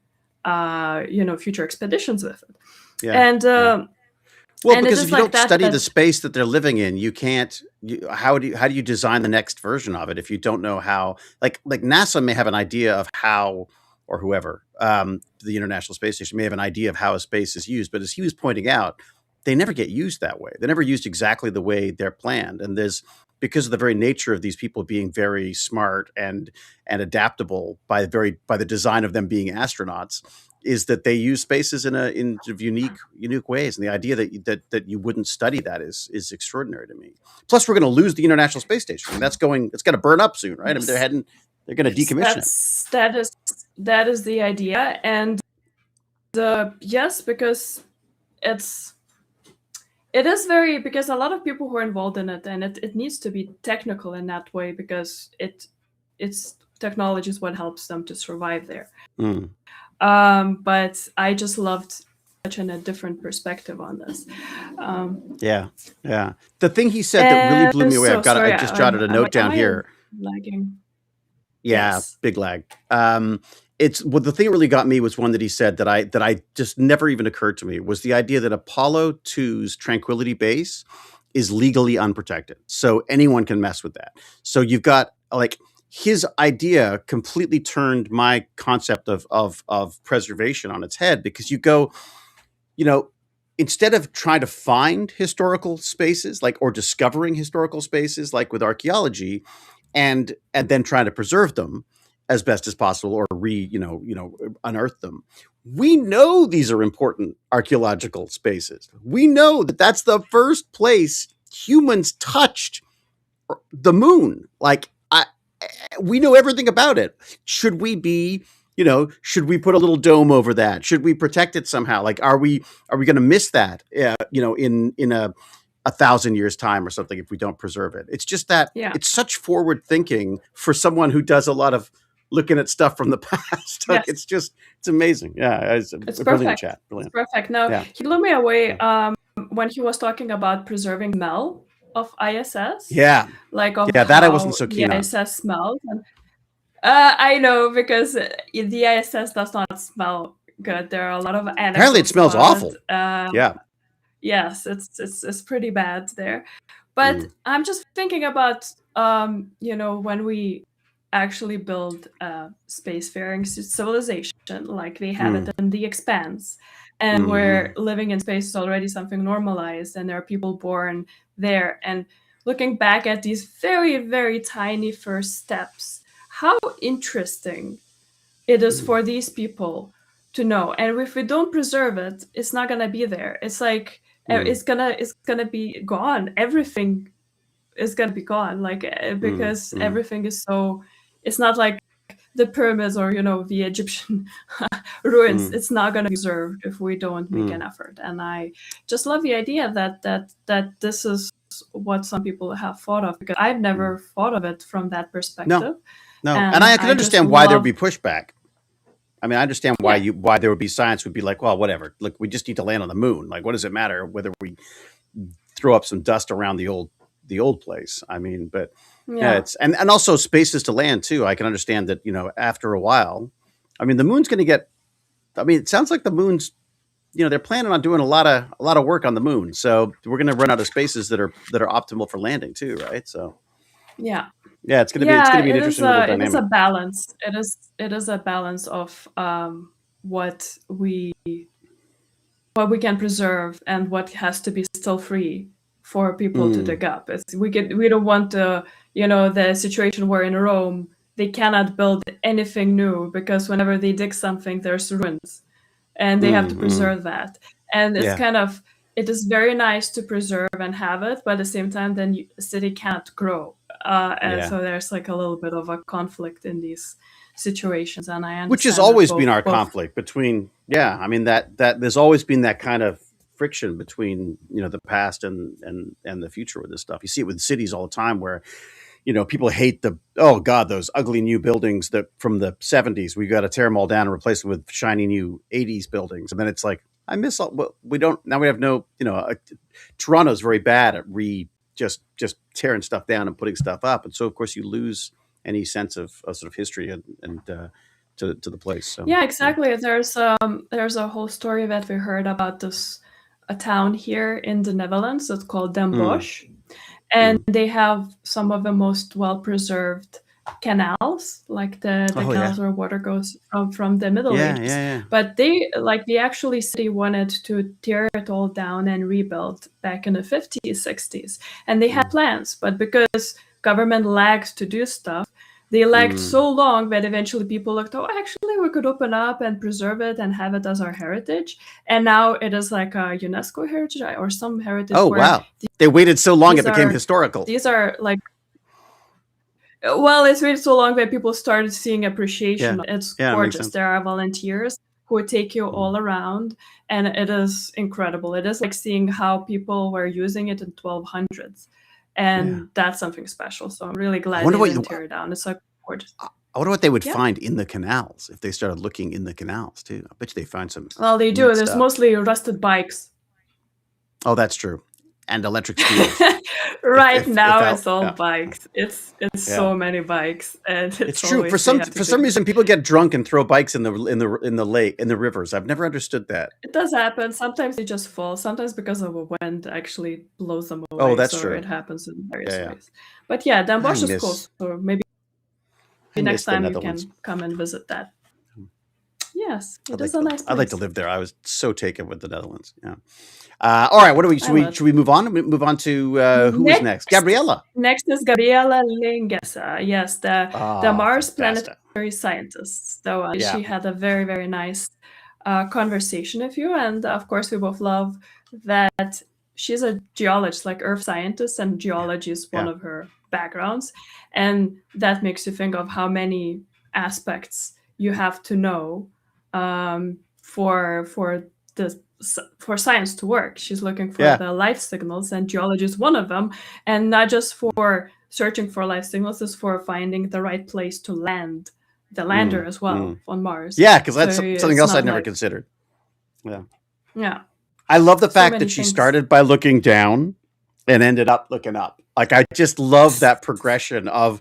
future expeditions with it. yeah. And Yeah. uh, Well, and it because if is you like don't that study that the space that they're living in, you can't. How do you design the next version of it if you don't know how? Like NASA may have an idea of how, or whoever, the International Space Station may have an idea of how a space is used, but as he was pointing out, they never get used that way. They're never used exactly the way they're planned, and there's because of the very nature of these people being very smart and adaptable by the design of them being astronauts is that they use spaces in sort of unique ways, and the idea that you wouldn't study that is extraordinary to me. Plus, we're going to lose the International Space Station. I mean, it's going to burn up soon, right? I mean, yes, they're going to decommission it. that is the idea. And yes, because it's it is very, because a lot of people who are involved in it, and it needs to be technical in that way, because it's technology is what helps them to survive there. Mm, But I just loved such a different perspective on this. Um, yeah, yeah. The thing he said that really and blew me away. so I sorry, just jotted a note am down I here. lagging? Yeah, Yes. big lag. It's the thing that really got me was one that he said that I just never even occurred to me was the idea that Apollo 2's Tranquility Base is legally unprotected, so anyone can mess with that. So you've got like his idea completely turned my concept of preservation on its head because you go, you know, instead of trying to find historical spaces like or discovering historical spaces like with archaeology and then trying to preserve them as best as possible or unearth them. We know these are important archaeological spaces. We know that that's the first place humans touched the moon. We know everything about it. Should we be, should we put a little dome over that? Should we protect it somehow? Like, are we going to miss that? In a 1,000 years time or something if we don't preserve it. It's just that Yeah. it's such forward thinking for someone who does a lot of looking at stuff from the past. Like Yes. it's amazing. Yeah, it's a It's brilliant perfect. chat. It's Brilliant. perfect. No, Yeah. he blew me away when he was talking about preserving smell of ISS, Yeah. like of Yeah, that I wasn't how so the keen on. ISS smells. And I know, because the ISS does not smell good. There are a lot of Apparently it anecdotes smells about awful. it. Yeah. Yes, it's pretty bad there. But Mm. I'm just thinking about when we actually build a spacefaring civilization, like they have it Mm. in The Expanse, and where Mm-hmm. living in space is already something normalized, and there are people born there. And looking back at these very, very tiny first steps, how interesting it is Mm. for these people to know. And if we don't preserve it, it's not gonna be there. It's like Mm. it's gonna be gone. Everything is gonna be gone, like Mm. because Mm. everything is so. It's not like the pyramids or the Egyptian ruins. Mm. It's not gonna be preserved if we don't make Mm. an effort. And I just love the idea that this is what some people have thought of, because I've Mm. never thought of it from that No, perspective. no, and And I can I just understand why there would love. be pushback. I mean, I understand Yeah, why there would be science would be like, well, whatever. Look, we just need to land on the moon. Like, what does it matter whether we throw up some dust around the old place? I mean, but yeah, yeah. it's and also spaces to land too. I can understand that after a while, I mean, the moon's going to get. I mean, it sounds like the moon's. They're planning on doing a lot of work on the moon, so we're going to run out of spaces that are optimal for landing too, right? So Yeah. yeah, it's going to Yeah, be an interesting little it is a dynamic. balance. It is a balance of what we can preserve and what has to be still free for people to Mm, dig up. We don't want the situation where in Rome they cannot build anything new, because whenever they dig something there's ruins, and they have to mm, mm, preserve that. And yeah, it is very nice to preserve and have it, but at the same time, then a city can't grow. And yeah. so there's like a little bit of a conflict in these situations, and I Which has understand that always been both our both. conflict between. Yeah, I mean that there's always been that kind of friction between the past and the future with this stuff. You see it with cities all the time where people hate oh god, those ugly new buildings that from the 70s. We got to tear them all down and replace them with shiny new 80s buildings. And then it's like, I miss all, well, we don't, now we have no, Toronto's very bad at just tearing stuff down and putting stuff up. And so of course you lose any sense of sort of history and to the place. So Yeah, yeah. exactly. There's a whole story that we heard about this a town here in the Netherlands. It's called Den Mm, Bosch, and mm. they have some of the most well preserved canals, like the Oh yeah. canals where water goes from the Middle Yeah, Ages. yeah, But the actually city wanted to tear it all down and rebuild back in the 50s, 60s, and they yeah. had plans, but because government lagged to do stuff, they lagged Mm. so long that eventually people looked, oh, actually we could open up and preserve it and have it as our heritage. And now it is like a UNESCO heritage or some heritage Oh where wow. They waited so long it these became are historical. these are like, well, it's waited so long that people started seeing appreciation. Yeah. It's Yeah, it makes gorgeous. sense. There are volunteers who would take you Mm. all around, and it is incredible. It is like seeing how people were using it in 1200s, Yeah. and that's something special. So I'm really I glad wonder they what didn't tear it down. It's like gorgeous. I wonder what they would Yeah. find in the canals if they started looking in the canals too. I bet you they find some Well, they do. neat There's stuff. mostly rusted bikes. Oh, that's true. And electric scooters. If Right if now, that, it's all yeah, bikes. It's yeah. so many bikes, and It's it's true. For always they some have to for some take it. reason, people get drunk and throw bikes in the lake in the rivers. I've never understood that. It does happen. Sometimes they just fall. Sometimes because of a wind actually blows them Oh, away. that's So it true. happes in Yeah, various yeah. ways. But yeah, Den I Bosch is cool. miss So maybe I next miss the time you Netherlands. can come and visit that. Yes, it I'd is like a to nice I'd like to place. live there. I was so taken with the Netherlands. Yeah. All right. What do we I should we love should we move on? Move on to who is next? Next, Gabriella. next is Gabriella Lingesa. Yes, the Ah, Mars fantastic. planetary scientist. So Yeah. she had a very, very nice conversation with you, and of course we both love that she's a geologist, like earth scientist, and Yeah. geology is one Yeah. of her backgrounds, and that makes you think of how many aspects you have to know for for science to work. She's looking for Yeah. the life signals, and geology is one of them. And not just for searching for life signals, is for finding the right place to land the lander as well on Mars. Yeah, because that's So something it's else not I'd never like, considered. Yeah. yeah, I love the so fact many that she things. started by looking down and ended up looking up. Like, I just love that progression of,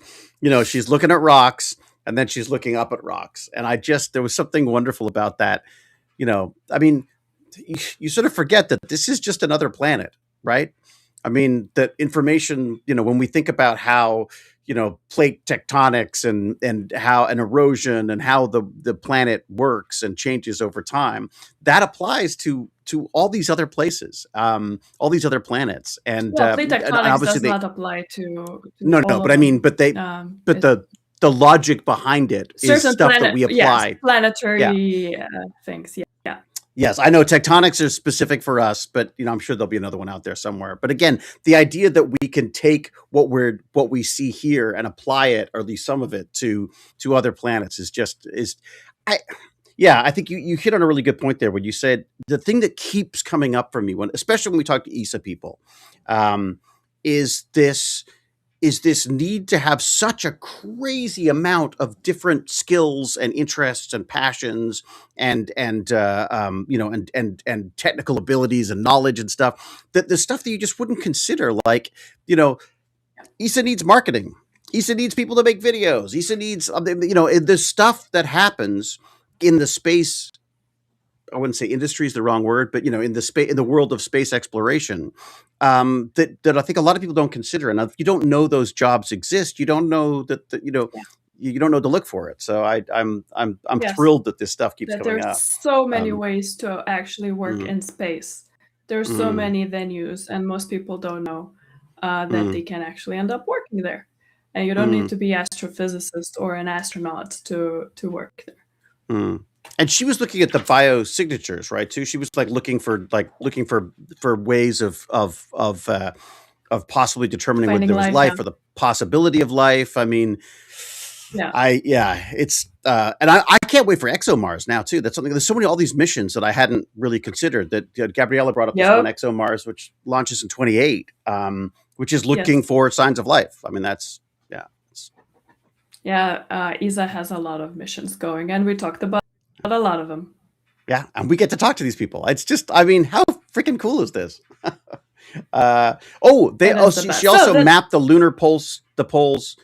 she's looking at rocks and then she's looking up at rocks. And there was something wonderful about that. I mean, you sort of forget that this is just another planet, right? I mean, that information, when we think about how, plate tectonics and how an erosion and how the planet works and changes over time, that applies to all these other places, all these other planets. And, Plate and tectonics obviously does not apply to no, all but of I mean, them. but the logic behind it is Certain stuff that we apply. planetary things. Yeah. Yes, I know tectonics are specific for us, but I'm sure there'll be another one out there somewhere. But again, the idea that we can take what we see here and apply it, or at least some of it, to other planets I think you hit on a really good point there when you said the thing that keeps coming up for me, especially when we talk to ESA people, is this need to have such a crazy amount of different skills and interests and passions and technical abilities and knowledge and stuff, that the stuff that you just wouldn't consider, like, ESA needs marketing. ESA needs people to make videos. ESA needs, the stuff that happens in the space. I wouldn't say industry is the wrong word, but in the world of space exploration, that I think a lot of people don't consider. And if you don't know those jobs exist, you don't know you don't know to look for it. So I'm Yes. thrilled that this stuff keeps That coming there's up. so many ways to actually work in space. There's so many venues, and most people don't know that they can actually end up working there. And you don't need to be astrophysicist or an astronaut to work there. And she was looking at the biosignatures, right? Too. She was looking for ways of possibly determining whether Finding there was life, life yeah. or the possibility of life. I mean, it's and I can't wait for ExoMars now too. That's something. There's all these missions that I hadn't really considered. That Gabriella brought up this one, ExoMars, which launches in 2028, which is looking for signs of life. I mean, that's ESA has a lot of missions going, and we talked about a lot of them. Yeah, and we get to talk to these people. It's just, I mean, how freaking cool is this? She also mapped the lunar poles. The poles.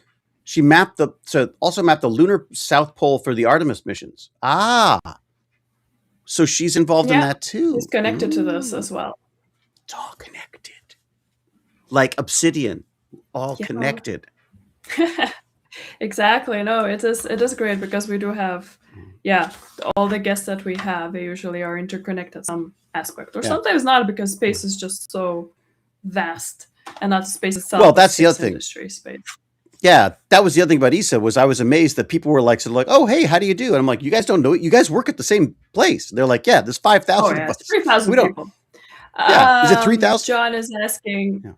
She also mapped the lunar south pole for the Artemis missions. So she's involved in that too. She's connected to this as well. It's all connected, like obsidian, all connected. Exactly. No, it is great because we do have, all the guests that we have, they usually are interconnected some aspect, or sometimes not, because space is just so vast, and not space itself. Well, that's the other thing. Industry space. Yeah, that was the other thing about ESA, was I was amazed that people were like, oh, hey, how do you do? And I'm like, you guys don't know it. You guys work at the same place. They're like, yeah, there's 5,000 of us. 3,000 people. Yeah, is it 3,000? John is asking.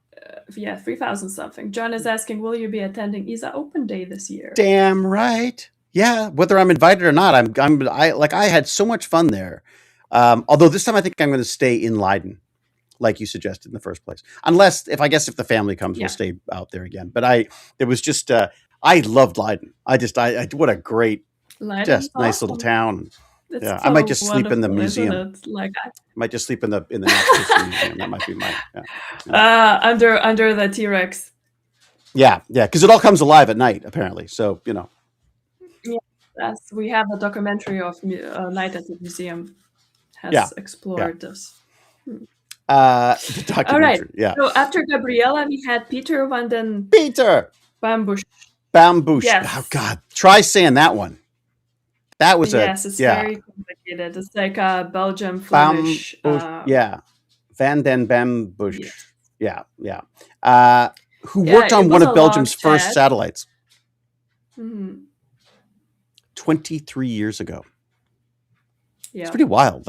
3,000 something. John is asking, will you be attending ESA Open Day this year? Damn right. Yeah, whether I'm invited or not, I had so much fun there. Although this time I think I'm going to stay in Leiden, like you suggested in the first place. Unless, if the family comes, we'll stay out there again. But I loved Leiden. What a great, nice little town. So I might just sleep in the museum. I might just sleep in the natural museum. That might be under the T-Rex. Yeah, because it all comes alive at night, apparently. So Yes, we have a documentary of Night at the Museum has explored this. The documentary. All right. Yeah. So after Gabriella, we had Peter van den Bambush. Yes. Oh God, try saying that one. That was it's very complicated. It's like a Belgian Flemish. Van den Bambush. Yeah. Who worked on one of Belgium's first satellites. 23 years ago. Yeah. It's pretty wild.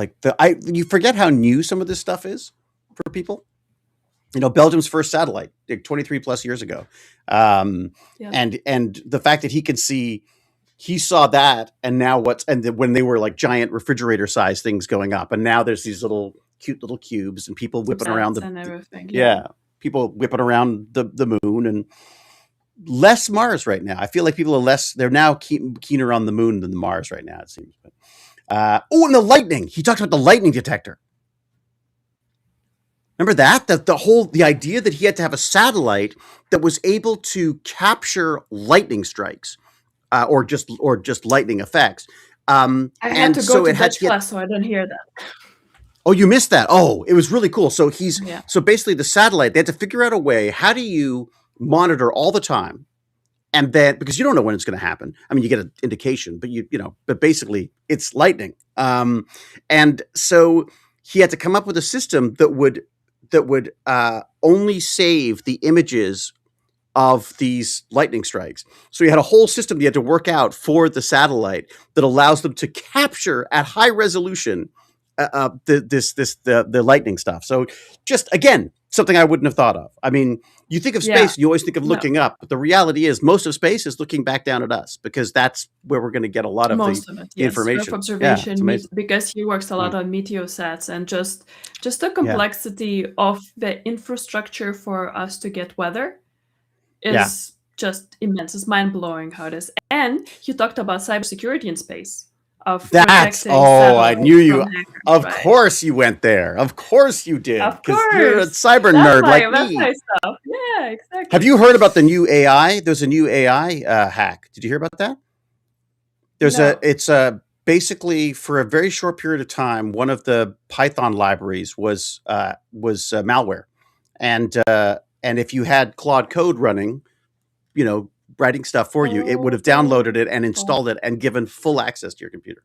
You forget how new some of this stuff is for people. Belgium's first satellite, 23 plus years ago. And the fact that he can see he saw that, and now when they were like giant refrigerator size things going up, and now there's these little cute little cubes and people whipping around Sets and everything. Yeah. yeah, people whipping around the moon, and less Mars right now. I feel like people are less. They're now keener on the moon than the Mars right now. It seems. But, and the lightning. He talked about the lightning detector. Remember that? The idea that he had to have a satellite that was able to capture lightning strikes, or just lightning effects. I had And to so go to it had Dutch to get. class, so I didn't hear that. Oh, you missed that. Oh, it was really cool. So Yeah. so basically the satellite, they had to figure out a way. How do you monitor all the time? And then, because you don't know when it's going to happen. I mean, you get an indication, but but basically it's lightning. And so he had to come up with a system that would only save the images of these lightning strikes. So he had a whole system he had to work out for the satellite that allows them to capture at high resolution the lightning stuff. So just again, something I wouldn't have thought of. I mean, you think of space, Yeah. and you always think of No. looking up, but the reality is most of space is looking back down at us, because that's where we're going to get a lot of Most of it, the yes. information. Earth observation, it's amazing. because he works a lot on meteosats, and just the Yeah. complexity of the infrastructure for us to get weather Yeah. is just immense. It's mind blowing how it is. And he talked about cybersecurity in space, of That's protecting I knew satellites you. from hackers, Of right? course you went there. Of course you did, Of because you're a course, cyber that's nerd like that's me. my stuff. Yeah, exactly. Have you heard about the new AI? There's a new AI hack. Did you hear about that? No. It's basically, for a very short period of time, one of the Python libraries was malware, and if you had Claude Code running, writing stuff for you, it would have downloaded it and installed it and given full access to your computer.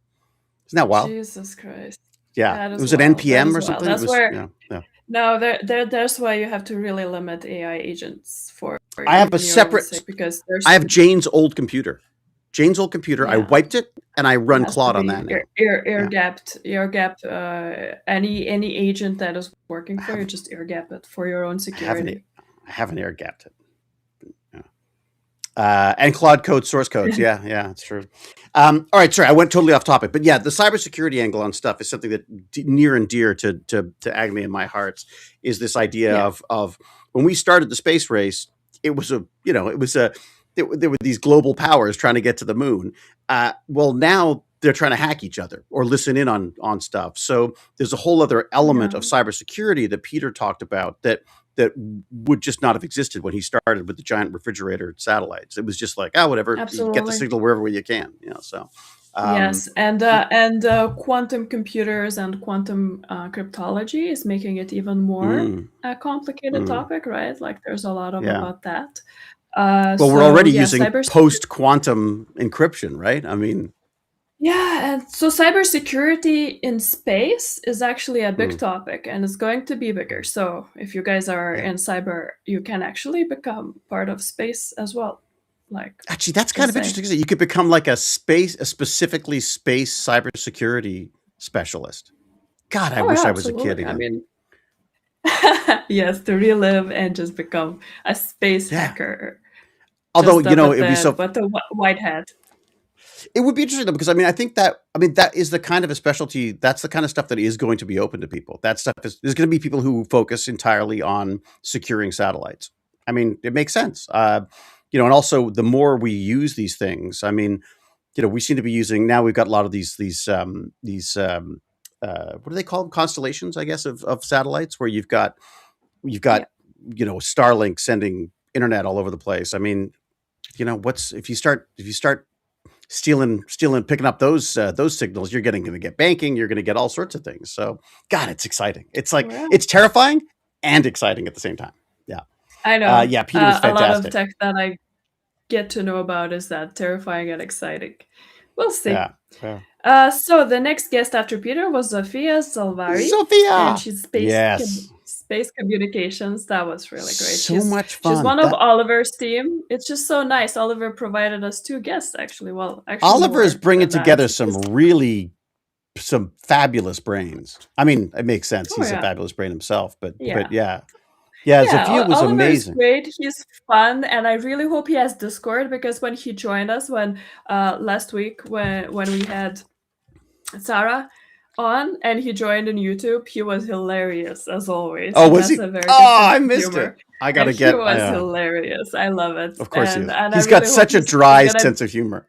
Isn't that wild? Jesus Christ. Yeah, That it is was an wild. NPM That or is wild. something. That's It was, where yeah. no, that's why you have to really limit AI agents for I have even a your own separate. sake, because there's I have Jane's old computer. I Yeah. wiped it and I run has to Claude on be that now. air-gapped. Any agent that is working for you, just air-gap it for your own security. I haven't air gapped it. And Claude Code source codes. Yeah, that's true. All right, sorry, I went totally off topic, but yeah, the cybersecurity angle on stuff is something that near and dear to Agne and my hearts. Is this idea of when we started the space race, it was there were these global powers trying to get to the moon. Well, now they're trying to hack each other or listen in on stuff. So there's a whole other element of cybersecurity that Peter talked about that would just not have existed when he started with the giant refrigerator satellites. It was just like, whatever, you get the signal wherever you can, So yes, and quantum computers and quantum cryptology is making it even more a complicated topic, right? Like there's a lot about that. Well, we're already using post-quantum encryption, right? I mean, yeah, and so cybersecurity in space is actually a big topic, and it's going to be bigger. So if you guys are in cyber, you can actually become part of space as well. Like, actually, that's kind of interesting. You could become like a specifically space cybersecurity specialist. God, I wish I was a kid again. I mean, yes, to relive and just become a space hacker. Although it'd be so. But the white hat. It would be interesting though, because I think that is the kind of a specialty. That's the kind of stuff that is going to be open to people. That stuff there's going to be people who focus entirely on securing satellites. I mean, it makes sense. And also the more we use these things, we seem to be using now. We've got a lot of these what do they call them? Constellations, I guess, of satellites where you've got Starlink sending internet all over the place. I mean, if you start stealing, picking up those signals, you're going to get banking, you're going to get all sorts of things. So, God, it's exciting. It's like it's terrifying and exciting at the same time. Yeah, I know. Yeah, Peter was fantastic. A lot of tech that I get to know about is that terrifying and exciting. We'll see. Yeah. So the next guest after Peter was Sophia Salvari. Sophia, and she's space communications. That was really great. So much fun. She's one of Oliver's team. It's just so nice. Oliver provided us 2 guests, actually. Well, actually, Oliver is bringing together some fabulous brains. I mean, it makes sense. He's a fabulous brain himself, but yeah. Yeah, Yeah, Sophia was Oliver is amazing. great. He's fun, and I really hope he has Discord because when he joined us when last week when we had Sarah on and he joined in YouTube, he was hilarious as always. Oh, He was has he? a very good Oh, sense I of missed it. humor, I and gotta he get. was hilarious. I love it, Of course he is. and I He's got really hope such a he's dry gonna. sense of humor.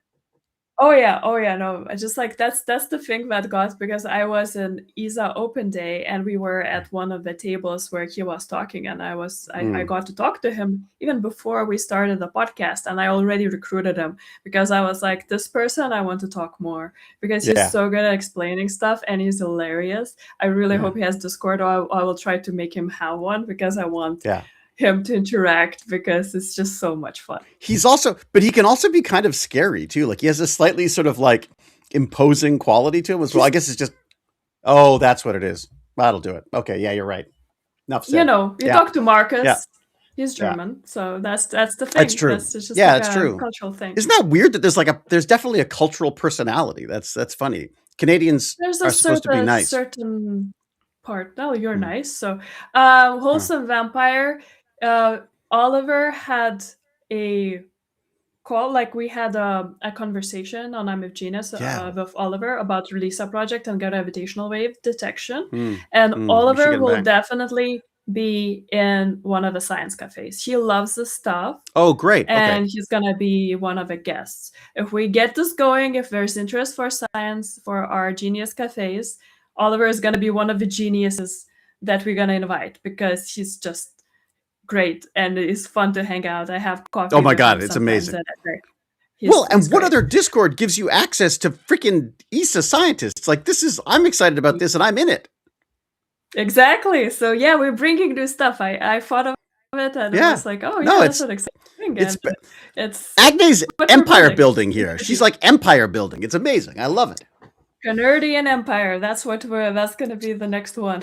Oh yeah, no. I just like that's the thing that got because I was in Isa Open Day and we were at one of the tables where he was talking and I Mm, got to talk to him even before we started the podcast and I already recruited him because I was like, this person I want to talk more because he's yeah, so good at explaining stuff and he's hilarious. I really yeah, hope he has Discord or I will try to make him have one because I want yeah. him to interact because it's just so much fun. He's also, but he can also be kind of scary too. Like he has a slightly sort of like imposing quality to him as well. I He's guess it's just, oh, that's what it is. That'll do it. Okay, yeah, you're right. Enough you said. know, you Yeah, talk to yeah, Marcus, he's yeah. German, so that's the That's thing. true. That's it's just Yeah, like that's a true. cultural thing. Isn't that weird that there's definitely a cultural personality. That's funny. Canadians There's a are supposed to be nice. certain part. Oh, you're Mm, nice. So, huh. wholesome vampire. Uh, Oliver had a call like we had a conversation on I'm of Genius Yeah. with Oliver about Releasa project and gravitational wave detection, Mm, and we should Oliver get him will back. definitely be in one of the science cafes. He loves this stuff Oh, great. Okay. and he's gonna be one of the guests. If we get this going, if there's interest for science for our genius cafes, Oliver is gonna be one of the geniuses that we're gonna invite because he's just great and it's fun to hang out. I have Oh coffee my with him God, it's sometimes, amazing. and Well, he's and what great. other Discord gives you access to freaking ESA scientists? Like this is, I'm excited about this, and I'm in it. Exactly. So yeah, we're bringing new stuff. I thought of it and I Yeah. was like, oh No, yeah, that's an exciting thing, it's and it's Agne's what we're empire building. building here. She's like empire building. It's amazing. I love it. Canardian Empire. That's what we're. That's gonna be the next one.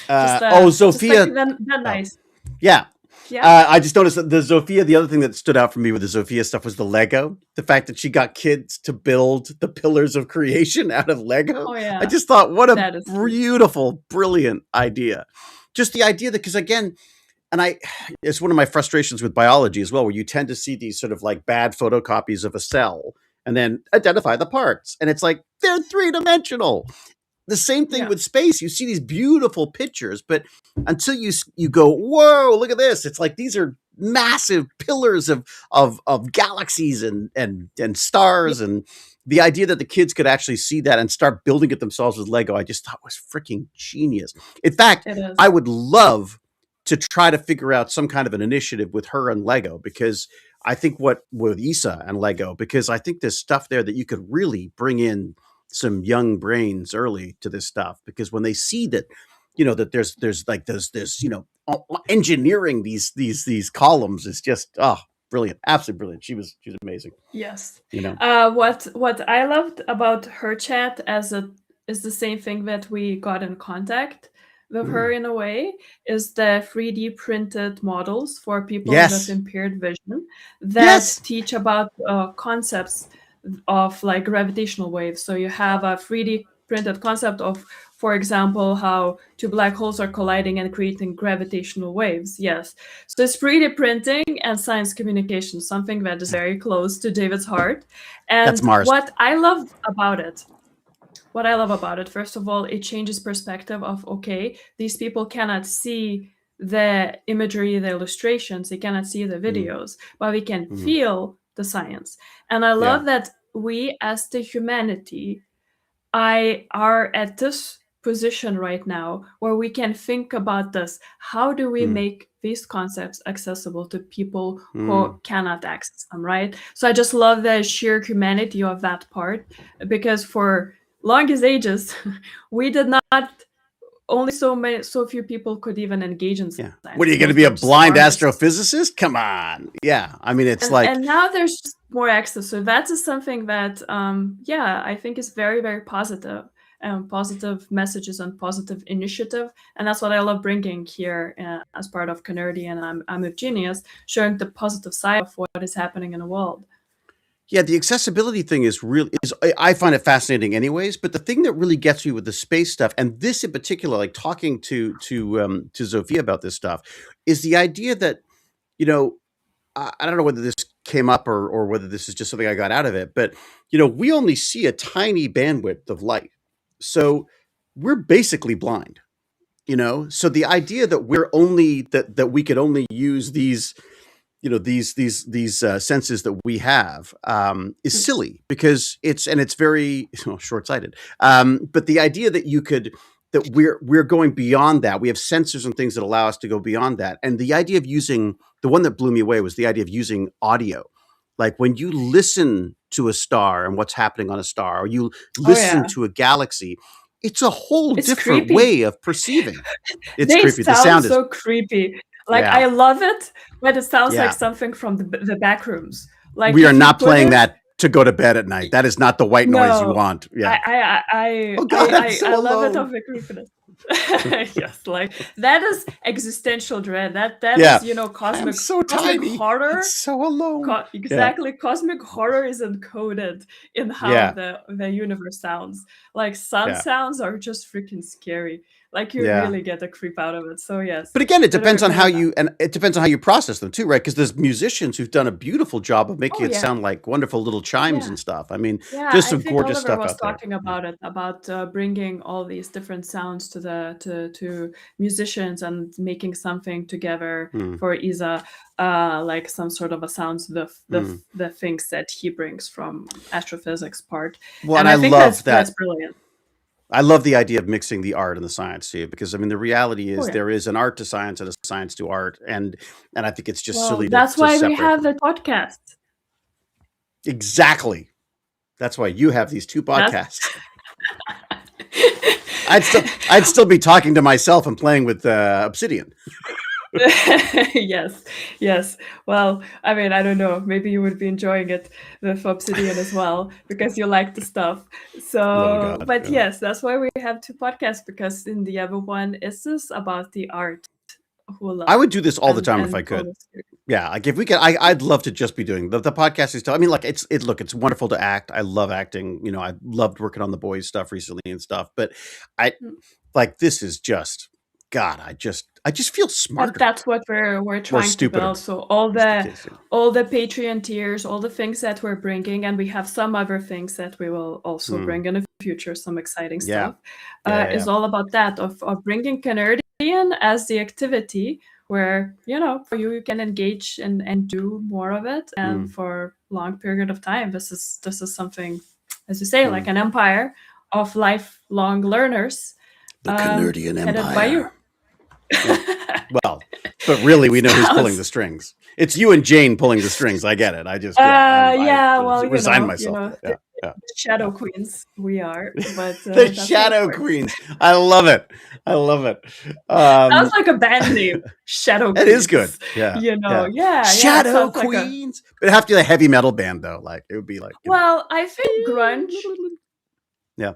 Oh, Just like Sophia. then Oh, nice. yeah. Yeah, I just noticed that the Sophia, the other thing that stood out for me with the Sophia stuff was the Lego. The fact that she got kids to build the pillars of creation out of Lego. oh I yeah, just thought, what a that is cute. beautiful, brilliant idea. Just the idea that, because again, and it's one of my frustrations with biology as well, where you tend to see these sort of like bad photocopies of a cell and then identify the parts. And it's like, they're three-dimensional. The same thing Yeah, with space. You see these beautiful pictures, but until you go, whoa, look at this! It's like these are massive pillars of galaxies and yeah, stars, and the idea that the kids could actually see that and start building it themselves with Lego, I just thought was freaking genius. In fact, it I is. would love to try to figure out some kind of an initiative with her and Lego because I think what with Issa and Lego because I think there's stuff there that you could really bring in some young brains early to this stuff because when they see that that there's like there's engineering these columns is just brilliant, absolutely brilliant. She was amazing. Yes. you know What I loved about her chat as a is the same thing that we got in contact with her Mm. in a way is the 3D printed models for people with Yes, impaired vision that yes, teach about concepts of like gravitational waves. So you have a 3D printed concept of, for example, how two black holes are colliding and creating gravitational waves. Yes. So it's 3D printing and science communication, something that is very close to David's heart. that's And Mars. what I love about it, first of all, it changes perspective of okay, these people cannot see the imagery, the illustrations, they cannot see the Mm, videos, but we can mm, feel the science. And I yeah, love that we as the humanity I are at this position right now where we can think about this. How do we mm, make these concepts accessible to people who mm, cannot access them, right? So I just love the sheer humanity of that part because for longest ages, we did not only so few people could even engage in yeah. What science. are you going to Most be, a were just blind artists astrophysicist? Come on. Yeah, I mean it's like, and now there's just more access, so that is something that yeah, I think is very very positive, positive messages and positive initiative, and that's what I love bringing here as part of Canardi and I'm a Genius, showing the positive side of what is happening in the world. Yeah, the accessibility thing is really is I find it fascinating anyways, but the thing that really gets me with the space stuff, and this in particular, like talking to Sophia about this stuff, is the idea that, you know, I don't know whether this came up or whether this is just something I got out of it, but we only see a tiny bandwidth of light. So we're basically blind, So the idea that we're only that we could only use these these senses that we have is Yes. silly because it's very short-sighted. But the idea that we're going beyond that, we have sensors and things that allow us to go beyond that, and the idea of using the one that blew me away was the idea of using audio, like when you listen to a star and what's happening on a star, or you Oh listen yeah. to a galaxy. It's a whole It's different creepy. way of perceiving. It's They creepy. The sound sound is, so creepy. Like yeah, I love it, but it sounds like yeah. something from the back rooms. Like We are if you not put playing it that to go to bed at night. That is not the white noise you no, want. Yeah. Oh God, I'm I so love it alone. of the creepiness. Yes, like that is existential dread. That Yeah. is I am cosmic so tiny and horror. so alone. Yeah. Exactly, cosmic horror is encoded in how Yeah. the universe sounds. Like sun Yeah. sounds are just freaking scary. Like you Yeah. really get a creep out of it. So yes, But again, it better depends on how better not. you and it depends on how you process them too, right? Because there's musicians who've done a beautiful job of Oh making it yeah, sound like wonderful little chimes yeah. and stuff. I mean, Yeah, there's I some think gorgeous Oliver stuff was out there. talking Yeah. about it, about bringing all these different sounds to to musicians and making something together Mm, for Isa, like some sort of a sounds mm. the things that he brings from astrophysics part, Well, and and I I think love that's that. brilliant. I love the idea of mixing the art and the science too, because I mean, the reality Oh is yeah. there is an art to science and a science to art, and I think it's just Well, silly that's to why we separate have them. the podcast. Exactly. That's why you have these two That's podcasts. I'd still be talking to myself and playing with Obsidian. yes, yes. Well, I mean, I don't know. Maybe you would be enjoying it with Obsidian as well because you like the stuff. Oh So, God, but yeah. yes, that's why we have two podcasts because in the other one is this about the art who I love would do this all the time if I and could. always. Yeah, like if we could, I'd love to just be doing the podcast is still. I mean, like it's wonderful to act. I love acting. I loved working on the boys stuff recently and stuff. But I like this is just God. I just feel But smarter that's what we're or trying to build. stupider. So Is the case. Yeah. all the Patreon tiers, all the things that we're bringing, and we have some other things that we will also Mm, bring in the future, some exciting yeah. stuff, Yeah. Yeah. Yeah. is all about that of bringing Canadian as the activity where you can engage and do more of it, and Mm, for long period of time. This is something, as you say, like mm. an empire of lifelong learners, The Canadian headed by you. Empire. Yeah. Well, but really, we know who's pulling Sounds the strings. It's you and Jane pulling the strings. I get it. I yeah, well, resign myself to it. the Yeah. Yeah. shadow queens we are, but The that's how it Shadow works. Queens. I love it. I love it. Sounds like a band name, Shadow It is good. Queens. Yeah. Yeah. Yeah, it Shadow sounds like a. Queens. But it'd have to be a heavy metal band though. Like it would be like, Well, I think grunge. yeah.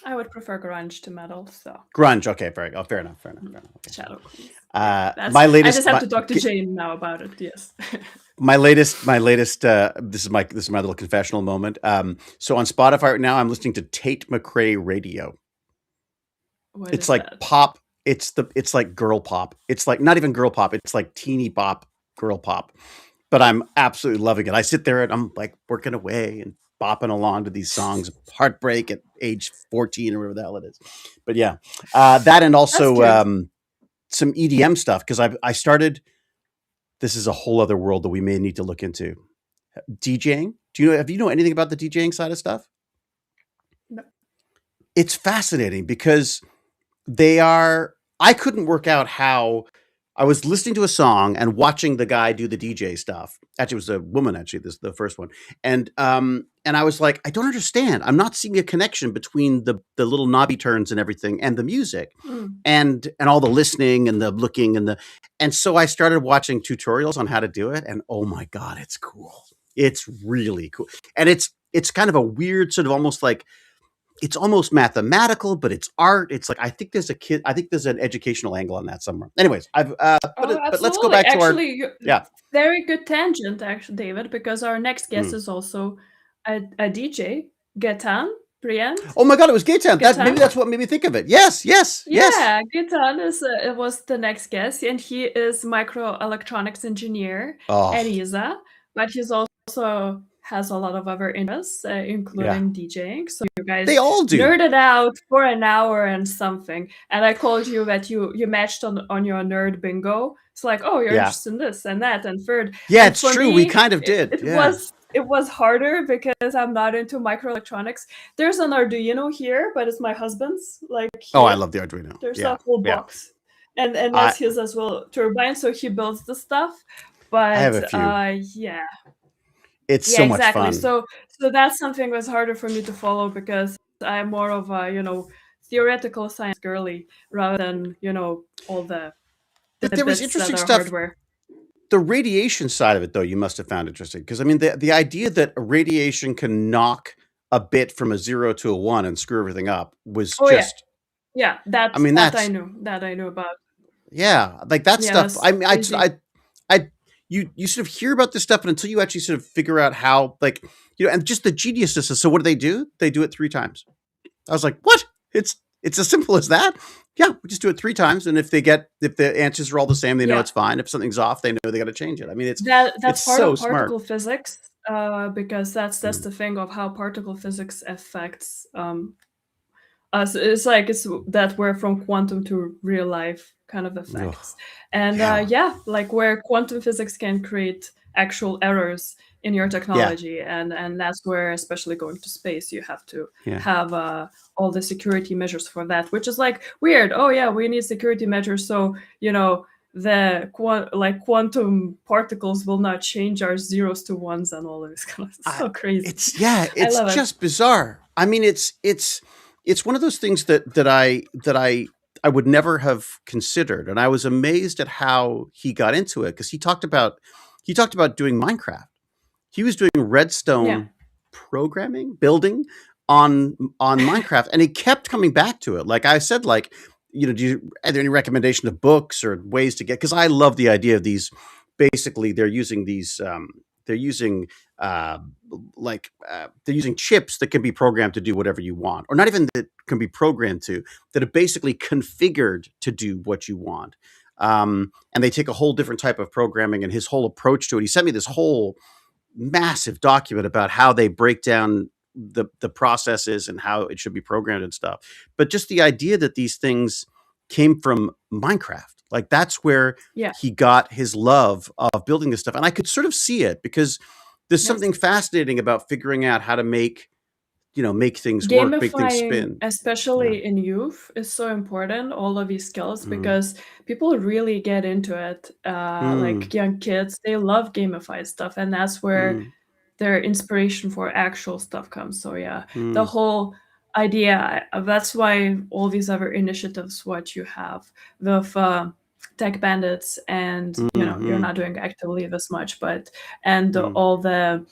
I would prefer grunge to metal, so Grunge. Okay, fair enough. Fair enough. Fair enough. Okay. Shadow Queens. Yeah, that's. My I just latest have to talk to Jane now about it. Yes. my latest this is my little confessional moment. So on Spotify right now I'm listening to Tate McRae Radio. What It's is like that? pop. It's like girl pop. It's like not even girl pop. It's like teeny pop, girl pop. But I'm absolutely loving it. I sit there and I'm like working away and bopping along to these songs, Heartbreak at age 14 or whatever the hell it is. But yeah, that and That's also cute. some EDM stuff because I started. This is a whole other world that we may need to look into. DJing. Have you know anything about the DJing side of stuff? No. It's fascinating because I couldn't work out how I was listening to a song and watching the guy do the DJ stuff. Actually, it was a woman, actually, this the first one. And I was like, I don't understand. I'm not seeing a connection between the little knobby turns and everything and the music Mm. and all the listening and the looking and so I started watching tutorials on how to do it, and oh my God, it's cool. It's really cool. And it's kind of a weird sort of almost like it's almost mathematical, but it's art. It's like I think there's an educational angle on that somewhere. Anyways, Oh, but let's go absolutely. back to our Actually, yeah. very good tangent, actually, David, because our next guest Mm. is also a DJ, Gaetan Briand. Oh my god, it was Gaytown. That Gaetan? maybe that's what made me think of it. Yes, yes, yes. Yeah, Gaetan is it was the next guest, and he is microelectronics engineer at Oh, ESA, but he's also has a lot of other interests, yeah. including DJing. So you They guys all do. nerded out for an hour and something, and I told you that you matched on your nerd bingo. It's like, oh, you're Yeah. interested in this and that and third. Yeah, And it's for true. We me, kind of did. Yeah. it was harder because I'm not into microelectronics. There's an Arduino here, but it's my husband's, like Oh, I here. love the Arduino. There's Yeah. a whole Yeah. box. And I that's his as well, turbine, so he builds the stuff. I have But a few. yeah. It's Yeah, so much exactly. fun. So that's something that's harder for me to follow because I'm more of a, theoretical science girly rather than, all But the there was bits that interesting are stuff. hardware. The radiation side of it, though, you must have found interesting because I mean, the idea that radiation can knock a bit from a 0 to a 1 and screw everything up was Oh yeah. just. Yeah, I mean, that I that's knew. That I knew about. yeah, like that Yeah, stuff. that's I mean, crazy. I, you sort of hear about this stuff, and until you actually sort of figure out how, like, and just the geniusness. So, what do? They do it 3 times. I was like, what? It's as simple as that. Yeah, we just do it 3 times, and if the answers are all the same, they know Yeah. it's fine. If something's off, they know they got to change it. I mean, That's it's part so of smart. particle physics, because that's Mm. the thing of how particle physics affects us. It's like it's that we're from quantum to real life kind of Ugh, effects. And yeah, yeah, like where quantum physics can create actual errors in your yeah, technology, and that's where, especially going to space, you have to yeah. have all the security measures for that, which is like weird. Oh yeah, we need security measures, so the quantum particles will not change our zeros to ones and all of this kind of I, so crazy. it's yeah, I it's love it. just bizarre. I mean, it's one of those things that I would never have considered, and I was amazed at how he got into it because he talked about doing Minecraft. He was doing Yeah. redstone programming, building on Minecraft, and he kept coming back to it. Like I said, like are there any recommendation of books or ways to get? Because I love the idea of these. Basically, they're using these. They're using uh, they're using chips that can be programmed to do whatever you want, or not even that can be programmed to that are basically configured to do what you want. And they take a whole different type of programming and his whole approach to it. He sent me this whole massive document about how they break down the processes and how it should be programmed and stuff. But just the idea that these things came from Minecraft, like that's where Yeah. he got his love of building this stuff. And I could sort of see it because there's Yes. something fascinating about figuring out how to make things work, make things Gamifying, spin. Yeah. especially in youth, is so important, all of these skills, Mm. because people really get into it. Mm. Like young kids, they love gamified stuff, and that's where Mm. their inspiration for actual stuff comes. So yeah, the Mm. whole idea, that's why all these other initiatives, what you have with tech bandits, and you're Mm. not doing actively this much, but and Mm. all the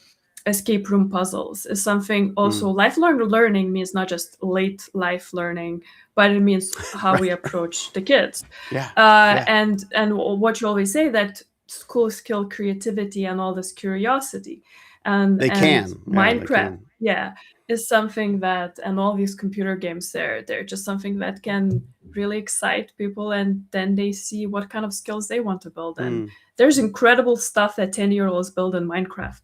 escape room puzzles is something. Also, Mm. lifelong learning means not just late life learning, but it means how we Right. approach the kids. Yeah. uh, Yeah. and and what you always say, that schools kill creativity and all this curiosity, and They and can. Yeah, they Minecraft, can. yeah, is something that, and all these computer games, they're just something that can really excite people, and then they see what kind of skills they want to build. And Mm. there's incredible stuff that 10-year-olds build in Minecraft,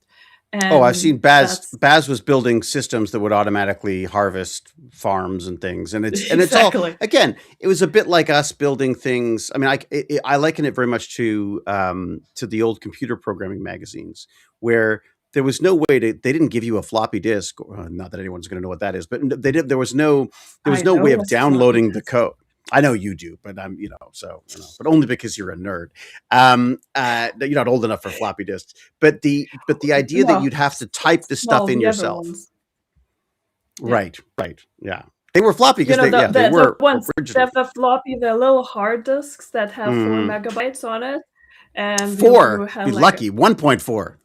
Oh, I've and seen Baz. that's Baz was building systems that would automatically harvest farms and things, and it's all exactly. again. It was a bit like us building things. I mean, I liken it very much to the old computer programming magazines, where there was no way to. They didn't give you a floppy disk. Not that anyone's going to know what that is, but they did. There was I no know way of what's a floppy downloading the disk. code. I know you do, but but only because you're a nerd. You're not old enough for floppy disks. But the idea that No, you'd have to type this stuff well, in the other yourself. ones, yeah. Right, right. Yeah. They were floppy because they The, yeah, they the were ones originally. that the floppy, the little hard disks that have 4 Mhm. megabytes on it, and you 4, had be like lucky, 1.4.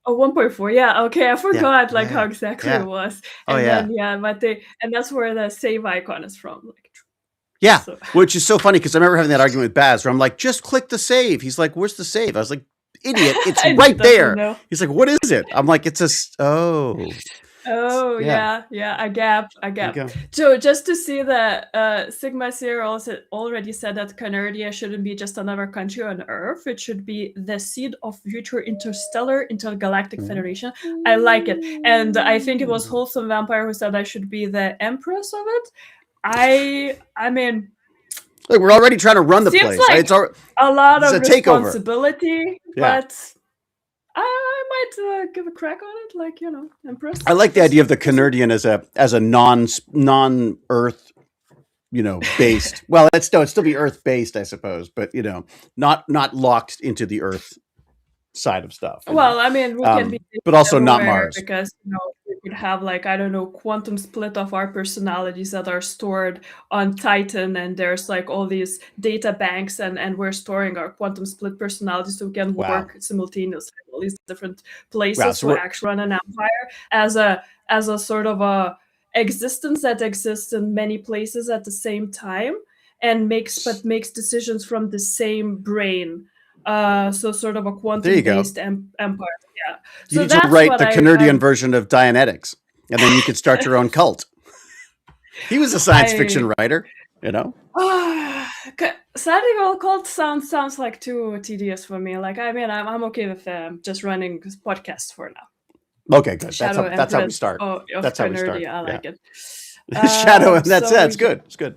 Oh, 1.4. Yeah. Okay. I Yeah, forgot like how yeah, exactly it yeah. was. Oh And yeah, then yeah, and that's where the save icon is from. Like yeah. so Which is so funny because I remember having that argument with Baz where I'm like, just click the save. He's like, where's the save? I was like, idiot, it's I right doesn't there. know. He's like, what is it? I'm like, it's oh Oh yeah. yeah, yeah, a gap, a There you gap. go. So just to see that Sigma Zero also already said that Canardia shouldn't be just another country on Earth. It should be the seed of future interstellar intergalactic federation. I like it, and I think it was Ooh. Wholesome Vampire who said I should be the empress of it. I mean, Look, we're already trying to run the seems place. like It's our a lot It's of a takeover. responsibility, Yeah. but I might give a crack on it. Like I empress. like the We'll idea of see. the We'll see. Canardian as a non Earth, based. Well, it'd still be Earth based, I suppose, but not locked into the Earth side of stuff. Well, I mean, we can be But also not everywhere Mars. because we could have like I don't know quantum split of our personalities that are stored on Titan, and there's like all these data banks, and we're storing our quantum split personalities so we can Wow. work simultaneously in all these different Wow. places So to we're actually run an empire as a sort of a existence that exists in many places at the same time and makes decisions from the same brain, so sort of a there you go. quantum-based empire. Yeah. You So need to that's write what the Canardian version of Dianetics, and then you could start your own cult. He was a science I fiction writer, you know. starting a cult sounds like too tedious for me. Like I mean, I'm okay with just running this podcast for now. Okay, good. Shadow That's how we Empress start. of That's how we start. Nerdy. I Yeah. like it. Shadow, and that's So it. It's yeah, good. It's good.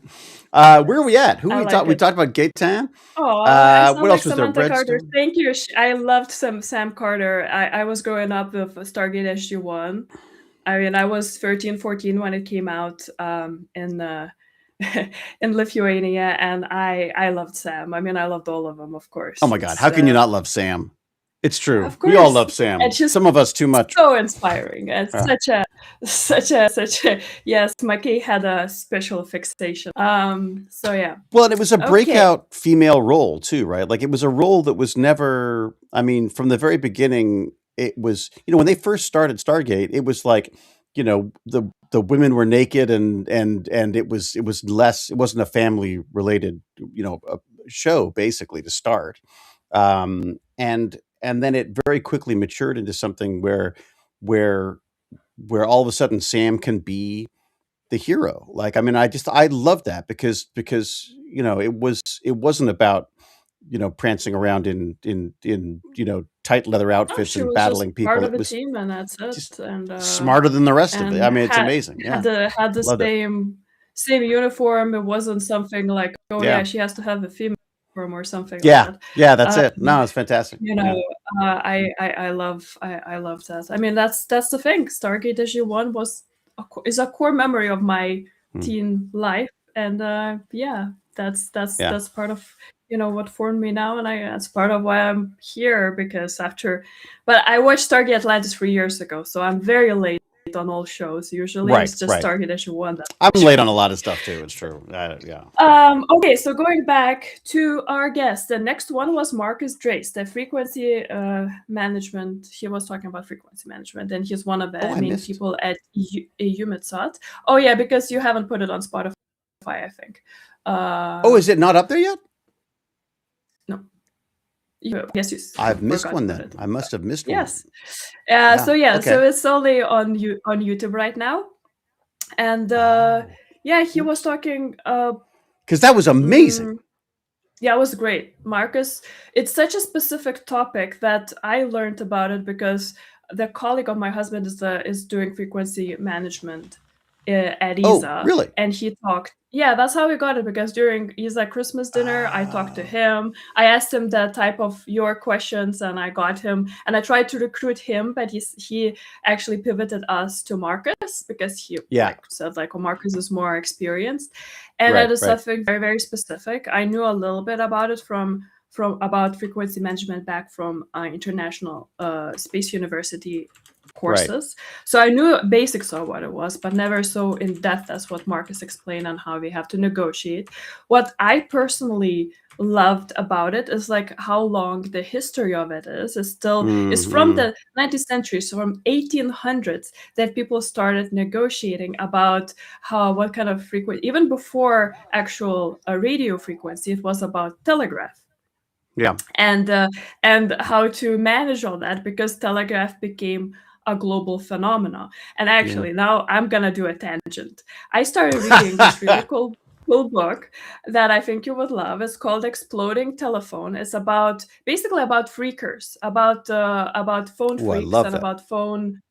Where are we at? Who I we talked? like We it. talked about Gaetan. Oh, I sound What like else was there? Samantha Carter. Redstone. Thank you. I loved Sam Carter. I was growing up with Stargate SG-1. I mean, I was 13, 14 when it came out in in Lithuania, and I loved Sam. I mean, I loved all of them, of Oh course. my God! It's How can you not love Sam? It's true. of We all course, love and Sam. she's Some of us too much. so inspiring. It's Uh, such a yes. Maki had a special fixation. So yeah. well, and it was a Okay. breakout female role too, right? Like it was a role that was never. I mean, from the very beginning, it was. When they first started Stargate, it was like, the women were naked, and it was less. It wasn't a family related, show basically to start. And then it very quickly matured into something where where all of a sudden Sam can be the hero. Like, I mean, I love that because it wasn't about prancing around in tight leather Oh, outfits she and was just battling part people. of It a was team, and that's just it. smarter than the rest of it. And I mean, it's had amazing. had Yeah, the loved it. same uniform. It wasn't something like, oh yeah, Yeah, she has to have a female uniform or something like yeah, that. yeah. That's it. Um, No, it's fantastic. you Yeah. know, I love that. I mean, that's the thing. Stargate SG-1 is a core memory of my Hmm. teen life, and yeah, Yeah. that's part of what formed me now, and that's part of why I'm here because but I watched Stargate Atlantis 3 years ago, so I'm very late on all shows. Usually, Right. it's just Right. Stargate SG-1 that I'm late on a shows. lot of stuff too. It's true. Yeah. Okay, so going back to our guest, the next one was Marcus Drace, the frequency management. He was talking about frequency management, and he's one of Oh, the I main missed. people at Humitsat. Oh yeah, because you haven't put it on Spotify, I think. Oh, is it not up there yet? No, yes, you I've missed forgot to one put then. it. I must have missed one. Yes. Yeah. So yeah, so Okay. it's only on YouTube right now, and Oh, yeah, he was oops. talking. Because that was amazing. Yeah, it was great. Marcus, it's such a specific topic that I learned about it because the colleague of my husband is doing frequency management at Oh, ESA, really? and he talked. Yeah, that's how we got it because during ESA Christmas dinner, I talked to Oh, him. I asked him the type of your questions, and I got him. And I tried to recruit him, but he actually pivoted us to Marcus because he yeah. said oh, Marcus is more experienced, and that Right. is Right. something very very specific. I knew a little bit about it from about frequency management back from International Space University Right. courses. So I knew basics of what it was, but never so in depth as what Marcus explained on how we have to negotiate. What I personally loved about it is like how long the history of it is still is from Mm-hmm. the 19th century, so from 1800s, that people started negotiating about how what kind of frequency, even before actual radio frequency, it was about telegraph. Yeah. And how to manage all that, because telegraph became a global phenomena. And Yeah. actually, now I'm gonna do a tangent. I started reading this really cool book that I think you would love. It's called Exploding Telephone. It's about basically about freakers, about phone Oh, I freaks love and that. about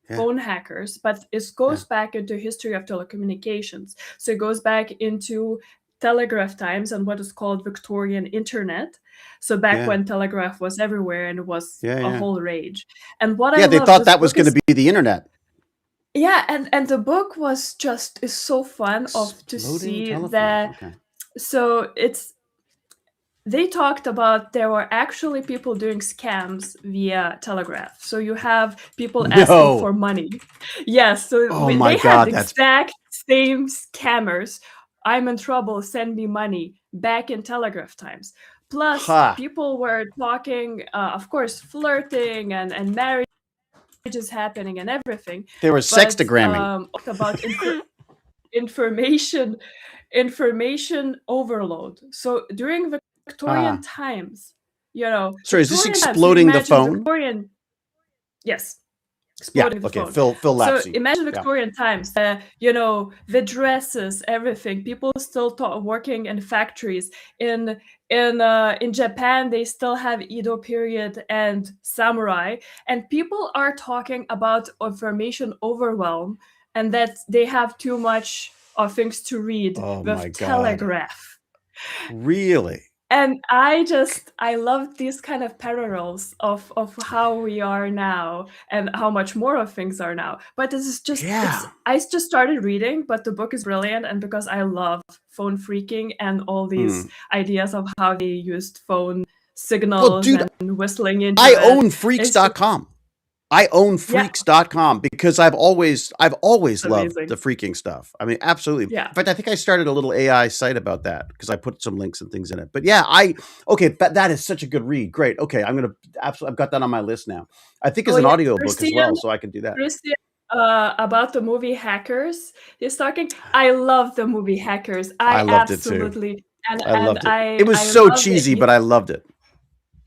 Yeah. phone hackers, but it Yeah. goes back into history of telecommunications. So it goes back into telegraph times and what is called Victorian internet. So back Yeah. when telegraph was everywhere and it was Yeah. a Yeah. whole rage. And what I Yeah. They love, thought this that was book going is, to be the internet. yeah, and the book was just is so fun of to Exploding see telephone. that. Okay. So it's they talked about there were actually people doing scams via telegraph. So you have people asking No. for money. Yes, so Oh my they had God. the That's exact same scammers. I'm in trouble, send me money, back in telegraph times. Plus, ha. people were talking, of course, flirting and marriages happening and everything. They were But sextagramming. about information information overload. So during Victorian Ah. times, Sorry, is this Victorian times. So you exploding the imagine phone? Victorian, yes, Yeah. exploding the Okay. phone. Phil So Lapsey. imagine Yeah. Victorian times. The dresses, everything. People still working in factories. In Japan, they still have Edo period and samurai, and people are talking about information overwhelm and that they have too much of things to read Oh my with God. telegraph. Really? And I love these kind of parallels of how we are now and how much more of things are now. But this is just it's Yeah. I just started reading, but the book is brilliant, and because I love phone freaking and all these Hmm. ideas of how they used phone Well, signals dude, and whistling into I it. own It's just, freaks.com. I own yeah, freaks.com because I've always it's loved amazing. the freaking stuff. I mean, absolutely. Yeah. In fact, I think I started a little AI site about that because I put some links and things in it. But yeah, okay, that is such a good read. Great. Okay, I'm gonna absolutely. I've got that on my list now. I think as Oh an yeah, audio book as Christian, well, so I can do that. Christian, about the movie Hackers. He's talking. I love the movie Hackers. I I loved it too. absolutely and I and loved it. It I was I so love the cheesy, but I loved it.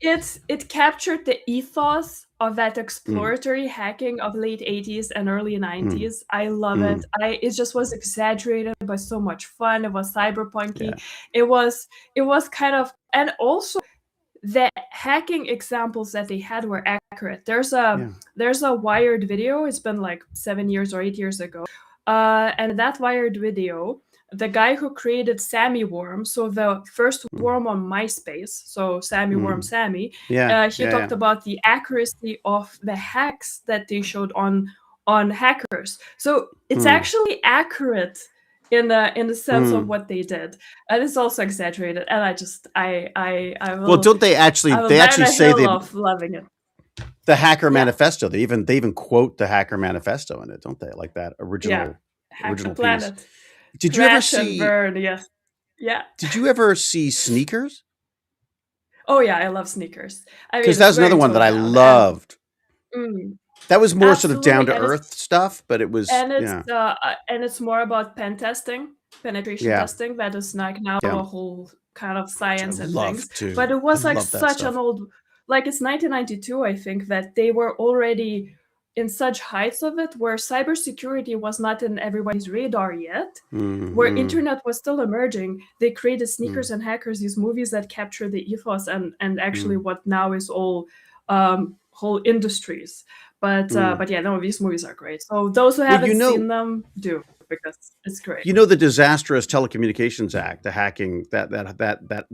it captured the ethos of that Mm, exploratory hacking of late 80s and early mm, 90s. I love it. mm, It just was exaggerated but so much fun. It was cyberpunky. yeah, It was kind of, and also the hacking examples that they had were accurate. yeah. There's a Wired video. It's been like 7 years or 8 years ago. And that Wired video, the guy who created Sammy Worm, so the first Mm, worm on MySpace, so Sammy Worm mm, Sammy, yeah, he yeah, talked yeah. about the accuracy of the hacks that they showed on hackers. So it's Mm, actually accurate in the sense of mm. what they did, and it's also exaggerated. And I just I Well, will don't they actually? I will They die on actually a say hill of loving it. the Hacker Yeah, Manifesto. They even quote the Hacker Manifesto in it, don't they? Like that yeah. Hack the original piece. planet, Did you ever crash and see? burn. Yes, yeah. Did you ever see Sneakers? Oh yeah, I love sneakers. I Because mean, that it's was another very one that toned I down, and loved. mm, That was more sort of down absolutely, to earth stuff, but it was and it's yeah, uh, and it's more about pen testing, penetration yeah, testing. That is like now yeah. a whole kind of Which I science and things. loved too. But it I was like love that such an stuff. old, like it's 1992, I think, that they were already in such heights of it, where cybersecurity was not in everybody's radar yet, where Mm, internet was still emerging. They created mm, Sneakers and Hackers, these movies that capture the ethos and actually mm, what now is all whole industries. mm. But yeah, no, these movies are great. So those who Well, haven't seen them, do, because it's great. the disastrous Telecommunications Act, the hacking that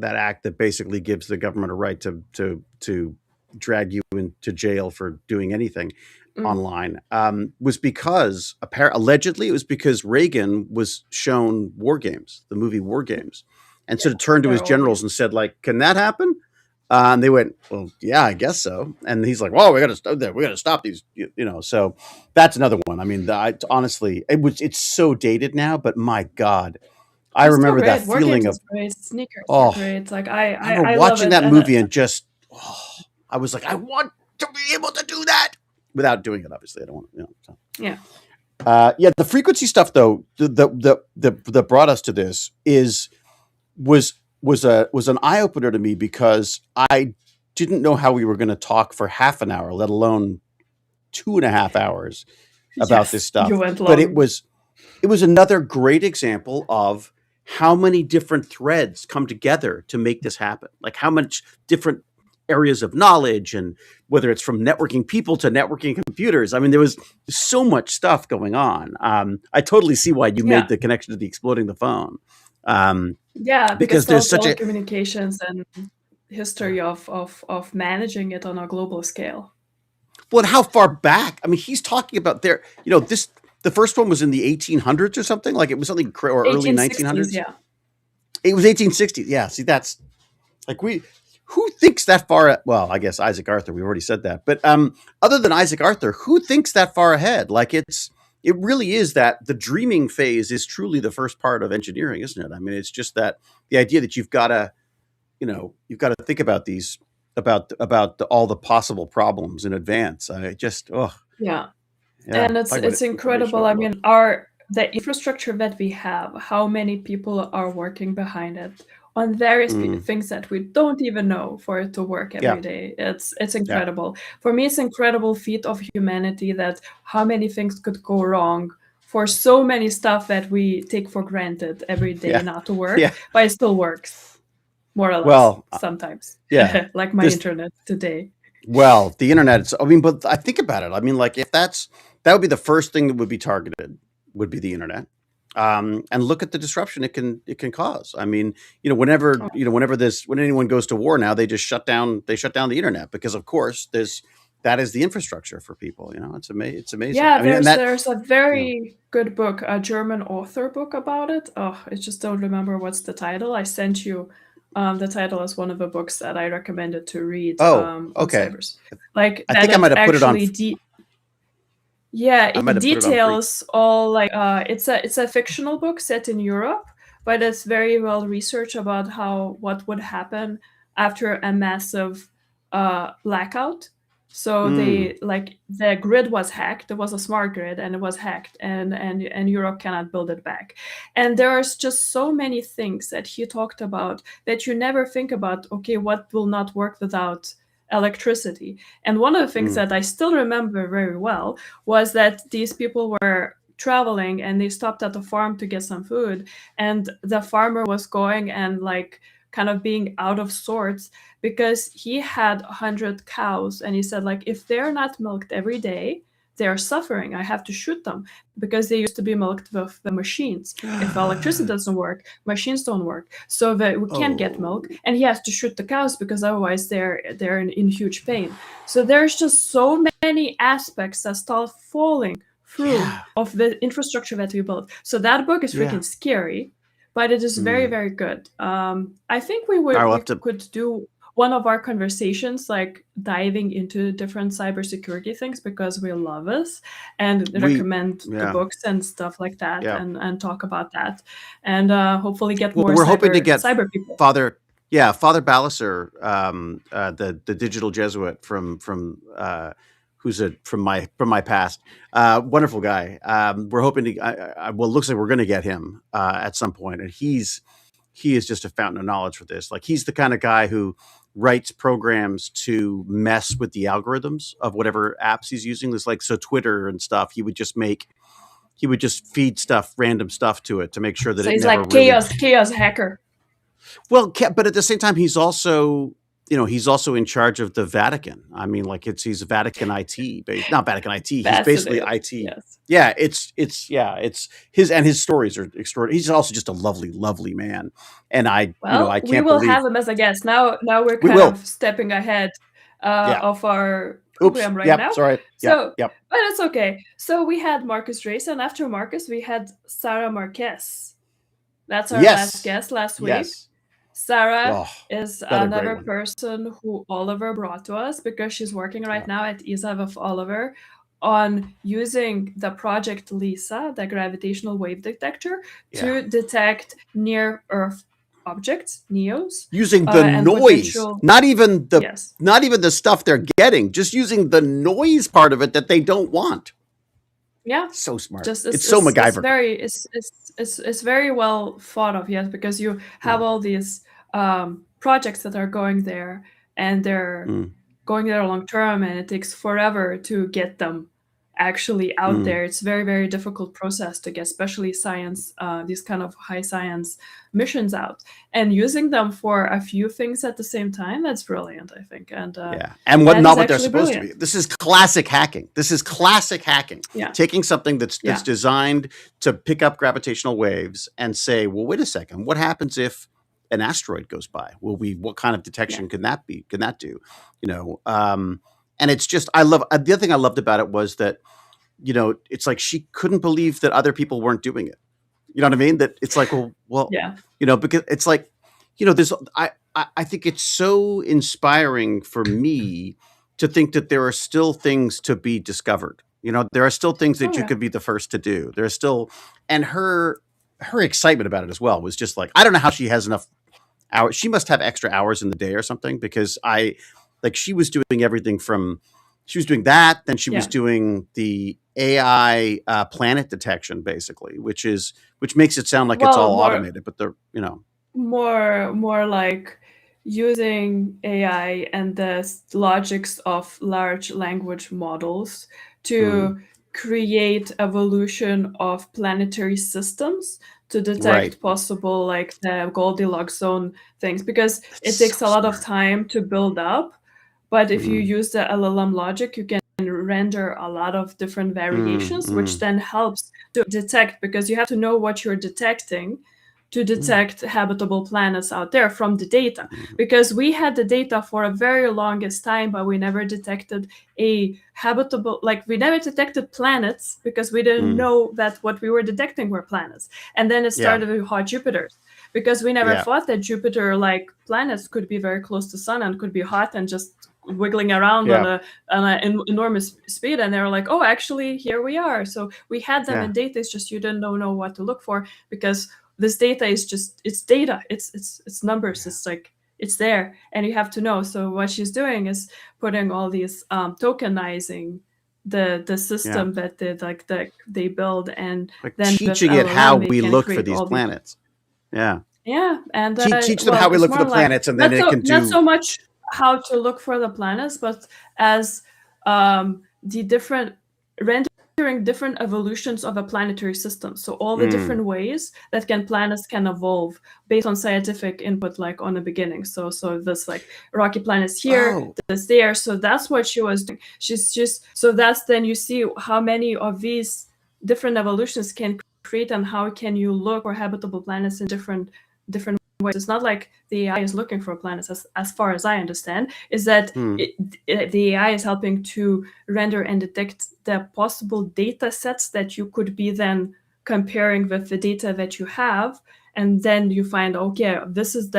act that basically gives the government a right to drag you into jail for doing anything Mm. online, was because allegedly it was because Reagan was shown War Games, the movie War Games, and sort of turned to his They're generals always and said, like, "Can that happen?" And they went, well, yeah, I guess so. And he's like, well, we got to stop these, So that's another one. I mean, honestly, it's so dated now, but my God, I It's still remember that great. War games feeling is of, great. Sneakers are oh, great. Like I remember I love watching it. that And movie and just, I was like, I want to be able to do that without doing it. Obviously, I don't want, So. yeah, Yeah, the frequency stuff though, that brought us to this was was an eye opener to me because I didn't know how we were going to talk for half an hour, let alone 2.5 hours about this yes, you stuff. went But long. it was another great example of how many different threads come together to make this happen. Like how much different areas of knowledge, and whether it's from networking people to networking computers. I mean, there was so much stuff going on. I totally see why you made Yeah, the connection to the exploding the phone. Um, yeah, because because there's such a telecommunications and history of managing it on a global scale. well, how far back? I mean, he's talking about this. The first one was in the 1800s or something. Like it was something or early 1860s, 1900s. yeah. It was 1860s. Yeah. See, that's like who thinks that far? Well, I guess Isaac Arthur. We already said that. But other than Isaac Arthur, who thinks that far ahead? Like it really is that the dreaming phase is truly the first part of engineering, isn't it? I mean, it's just that the idea that you've got to think about these about all the possible problems in advance. I just Yeah. yeah, And talk about it's information incredible. I overload. mean, our the infrastructure that we have, how many people are working behind it on various Mm, things that we don't even know for it to work yeah, every day. It's yeah, incredible. For me, it's incredible feat of humanity that how many things could go wrong for so many stuff that we take for granted every day yeah, not to work, yeah. but it still works more or less Well, sometimes. yeah. Like my This internet today. well, the internet. I mean, but I think about it. I mean, like if that would be the first thing that would be targeted would be the internet. And look at the disruption it can cause. I mean, Oh, when anyone goes to war now, they shut down the internet because of course that is the infrastructure for people. It's amazing. yeah, I mean, and that there's a you know, very good book, a German author book about it. Oh, I just don't remember what's the title. I sent you the title as one of the books that I recommended to read oh, on okay. cybers. Like I that think I it might have put it on. actually yeah, I it might have put it on free. details all like it's a fictional book set in Europe, but it's very well researched about how what would happen after a massive blackout. So Mm, they like the grid was hacked. There was a smart grid and it was hacked and Europe cannot build it back. And there's just so many things that he talked about that you never think about, okay, what will not work without electricity? And one of the things mm, that I still remember very well was that these people were traveling and they stopped at the farm to get some food, and the farmer was going and like kind of being out of sorts because he had 100 cows, and he said like if they're not milked every day, they're suffering. I have to shoot them because they used to be milked with the machines. If electricity mm. doesn't work, machines don't work, so that we can't get milk, Oh, and he has to shoot the cows because otherwise they're in huge pain. So there's just so many aspects that start falling through yeah, of the infrastructure that we built. So that book is yeah. freaking scary, but it is very, Mm. very good. I think we I would will we have to. could do one of our conversations like diving into different cybersecurity things because we love this and We recommend the yeah, books and stuff like that yeah. and talk about that and hopefully get Well, more we're hoping to get cyber people. Father, yeah, Father Balliser, the digital Jesuit from who's from my past, wonderful guy. We're hoping to. Well, it looks like we're going to get him at some point, and he is just a fountain of knowledge for this. Like he's the kind of guy who writes programs to mess with the algorithms of whatever apps he's using. There's like so Twitter and stuff. He would just feed random stuff to it to make sure that So it he's never like really chaos hacker. well, but at the same time, he's also in charge of the Vatican. I mean, like he's Vatican IT, not Vatican IT. He's basically Fascinating. IT. Yes. Yeah, it's his stories are extraordinary. He's also just a lovely, lovely man, and I Well, we can't will believe have him as a guest. Now we're we kind will. of stepping ahead Yeah. of our Oops. program right Yep. now. Sorry. Yep. So, Yep. but it's okay. So we had Marcus Race, and after Marcus, we had Sarah Marquez. That's our last Yes. guest last week. Yes. Sarah Oh, is another great another one. person who Oliver brought to us because she's working right now at ESA with Oliver on using the Project Lisa, the gravitational wave detector, Yeah. to detect near Earth objects, NEOs, Using the and noise, potential. Yes. not even the stuff they're getting, just using the noise part of it that they don't want. Yeah. So smart. Just It's so it's MacGyver. very it's very well thought of, yes, because you have Mm, all these projects that are going there, and they're mm, going there long term, and it takes forever to get them actually out mm. there. It's very, very difficult process to get, especially science, these kind of high science missions out, and using them for a few things at the same time. That's brilliant, I think, and Yeah. And what that is not what they're actually supposed to brilliant. be. This is classic hacking. This is classic hacking. Yeah, Taking something that's yeah, designed to pick up gravitational waves and say, well, wait a second, what happens if an asteroid goes by? What kind of yeah. detection can that be? Can that do? You know, and it's just I love the other thing I loved about it was that, it's like she couldn't believe that other people weren't doing it. You know what I mean? That it's like, well, Yeah. because it's like, there's I think it's so inspiring for me to think that there are still things to be discovered. There are still things Oh that you yeah. could be the first to do. There's still, and her excitement about it as well was just like, I don't know how she has enough hours. She must have extra hours in the day or something because she was doing everything from, she was doing that, then she was Yeah. doing the AI planet detection, basically, which makes it sound like it's Well, all more automated, but more like using AI and the logics of large language models mm, to create evolution of planetary systems to right. detect possible, like, the Goldilocks zone things, because it That's so takes a lot of smart. time to build up. But if you Mm, use the LLM logic, you can render a lot of different mm, variations, which mm, then helps to detect, because you have to know what you're detecting to mm, detect habitable planets out there from the data. mm, Because we had the data for a very longest time, but we never detected a habitable, like, we never detected planets because we didn't mm. know that what we were detecting were planets. And then it Yeah, started with hot Jupiters, because we never yeah, thought that Jupiter like planets could be very close to sun and could be hot and just wiggling around yeah, on an enormous speed. And they were like, oh, actually, here we are. So we had them yeah, in data. It's just you didn't know what to look for, because this data is just, it's data, it's numbers, yeah, it's like, it's there, and you have to know. So what she's doing is putting all these tokenizing the yeah. system that they build, and Like then with teaching it how LLM they we can look for create these all these. planets. Yeah, Yeah, and teach them how well, we it's look for more the like planets, and then it can not do. so much how to look for the planets, but as the different rendering different evolutions of a planetary system. So all the Mm. different ways that planets can evolve based on scientific input, like on the beginning. So this, like, rocky planets here, Oh, this there. So that's what she was doing. She's just, so that's, then you see how many of these different evolutions can create, and how can you look for habitable planets in different ways. It's not like the AI is looking for planets, as far as I understand, is that hmm. the AI is helping to render and detect the possible data sets that you could be then comparing with the data that you have, and then you find, okay, this is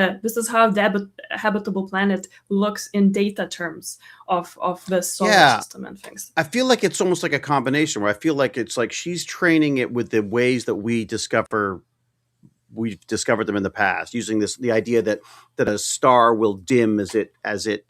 how the habitable planet looks in data terms of the solar Yeah, system and things. I feel like it's almost like a combination where I feel like it's like she's training it with the ways that we've discovered them in the past, using the idea that a star will dim as a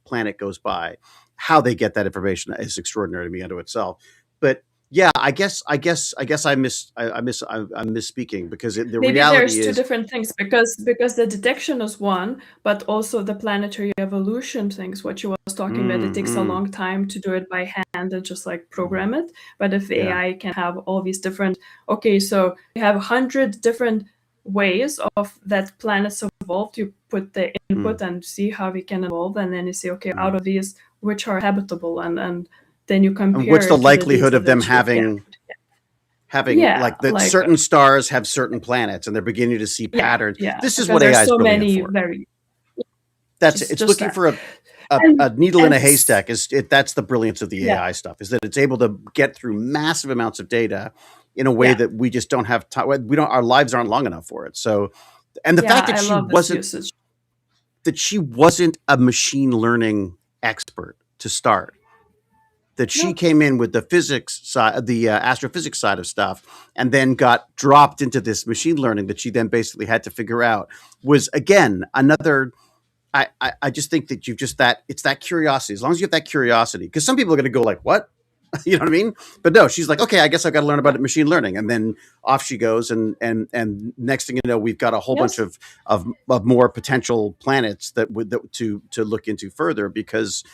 planet goes by. How they get that information is extraordinary to me unto itself. But yeah, I'm misspeaking because the Maybe there's reality two is, different things, because the detection is one, but also the planetary evolution things, what you was talking about, it mm, takes a mm, long time to do it by hand and just like mm, program it. But if the yeah, AI can have all these different, okay, so you have 100 different ways of that planets evolved, you put the mm, input and see how we can evolve, and then you say, okay, out mm. of these, which are habitable, and then you And what's compare the it to the likelihood data of them that you get. having Yeah, like that like, certain stars have certain planets and they're beginning to see yeah, patterns. yeah, This is because what there's AI is so brilliant many for. very, It's just looking that. for a And needle in and a haystack. That's the brilliance of the yeah, AI stuff, is that it's able to get through massive amounts of data in a way yeah, that we just don't have time. We don't, our lives aren't long enough for it. So And the Yeah, fact I love this usage. that she wasn't a machine learning expert to start, that she No, came in with the physics side, the astrophysics side of stuff, and then got dropped into this machine learning that she then basically had to figure out, was again another. I just think that you've just that it's that curiosity. As long as you have that curiosity, because some people are going to go like, "What?" You know what I mean? But no, she's like, okay, I guess I've got to learn yeah, about machine learning, and then off she goes, and next thing you know, we've got a whole bunch yes. of more potential planets to look into further because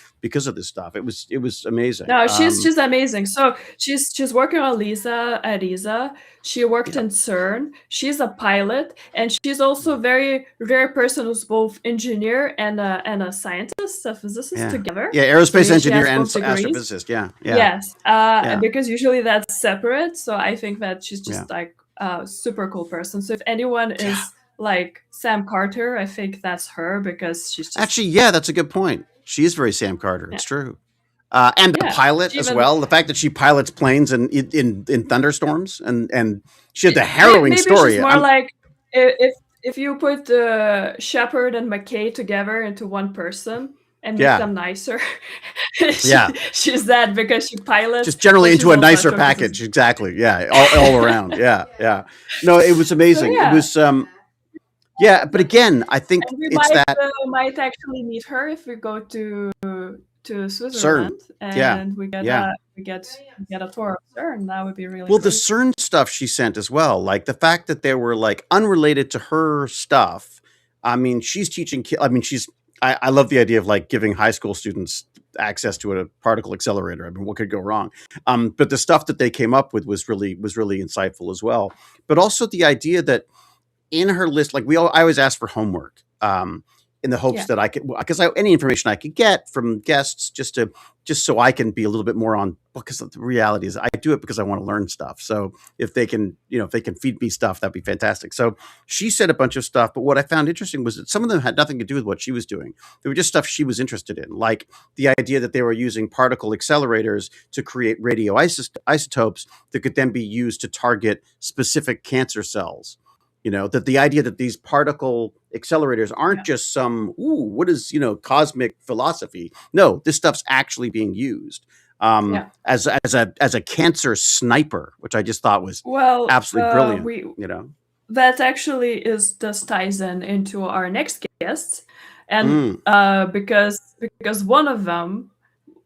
of this stuff. It was amazing. No, she's amazing. So she's working on Lisa at ESA. She worked Yeah, in CERN. She's a pilot, and she's also a very rare person who's both engineer and a scientist, a physicist yeah, together. yeah. So Aerospace she engineer has and both degrees. astrophysicist. Yeah, yeah, Yes, yeah, because usually that's separate. So I think that she's yeah, just like a super cool person. So if anyone yeah. is like Sam Carter, I think that's her because she's just Actually, yeah, that's a good point. She is very Sam Carter. yeah, It's true. And the yeah. pilot She as even well. The fact that she pilots planes in thunderstorms, and she had the harrowing maybe she's story. more like if you put Shepard and McKay together into one person and make Yeah, them nicer, yeah, she's that because she pilots, just generally but she's into a also nicer astrophysicist. package. Exactly. Yeah, all around. Yeah, yeah. No, it was So amazing. It yeah, was yeah, but again, I think and we it's that might actually meet her if we go to CERN. Switzerland Yeah, and yeah. we get a tour of CERN. That would be really Well, the great. CERN stuff she sent as well, like the fact that they were like unrelated to her stuff. I mean, she's teaching. I mean, I love the idea of like giving high school students access to a particle accelerator. I mean, what could go wrong? But the stuff that they came up with was really insightful as well. But also the idea that in her list, like I always ask for homework, in the hopes Yeah, that I could, because any information I could get from guests, just so I can be a little bit more on. Because the reality is, I do it because I want to learn stuff. So if they can feed me stuff, that'd be fantastic. So she said a bunch of stuff, but what I found interesting was that some of them had nothing to do with what she was doing. They were just stuff she was interested in, like the idea that they were using particle accelerators to create radioisotopes that could then be used to target specific cancer cells. That the idea that these particle accelerators aren't yeah, just some, what is, cosmic philosophy. No, this stuff's actually being used yeah. as a cancer sniper, which I just thought was Well, absolutely brilliant. we that actually is just ties in into our next guest, and Mm. because one of them,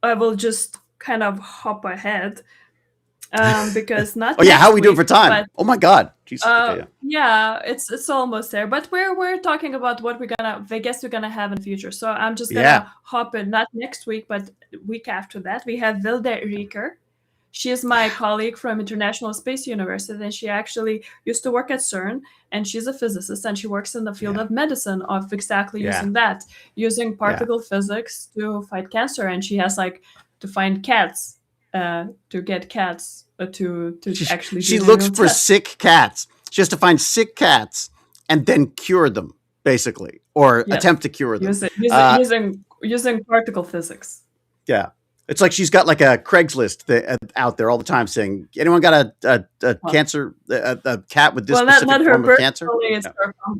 I will just kind of hop ahead, because not Oh yeah, how are next we doing week, for time? but Oh my God, Jesus. Okay, yeah, yeah, it's almost there. But we're talking about what the guests we're gonna have in the future. So I'm just yeah, gonna hop in, not next week, but week after that. We have Vilde Rieker. She is my colleague from International Space University, and she actually used to work at CERN, and she's a physicist, and she works in the field yeah, of medicine of exactly yeah, using that, using yeah. particle physics to fight cancer. And she has like to find cats, to get cats to She actually do she their looks own for tests. sick cats. She has to find sick cats and then cure them, basically, or Yes, attempt to cure them. using particle physics. Yeah. It's like she's got like a Craigslist out there all the time saying, anyone got a Well, cancer, a cat with this well, not specific her form of cancer? personally, it's Yeah.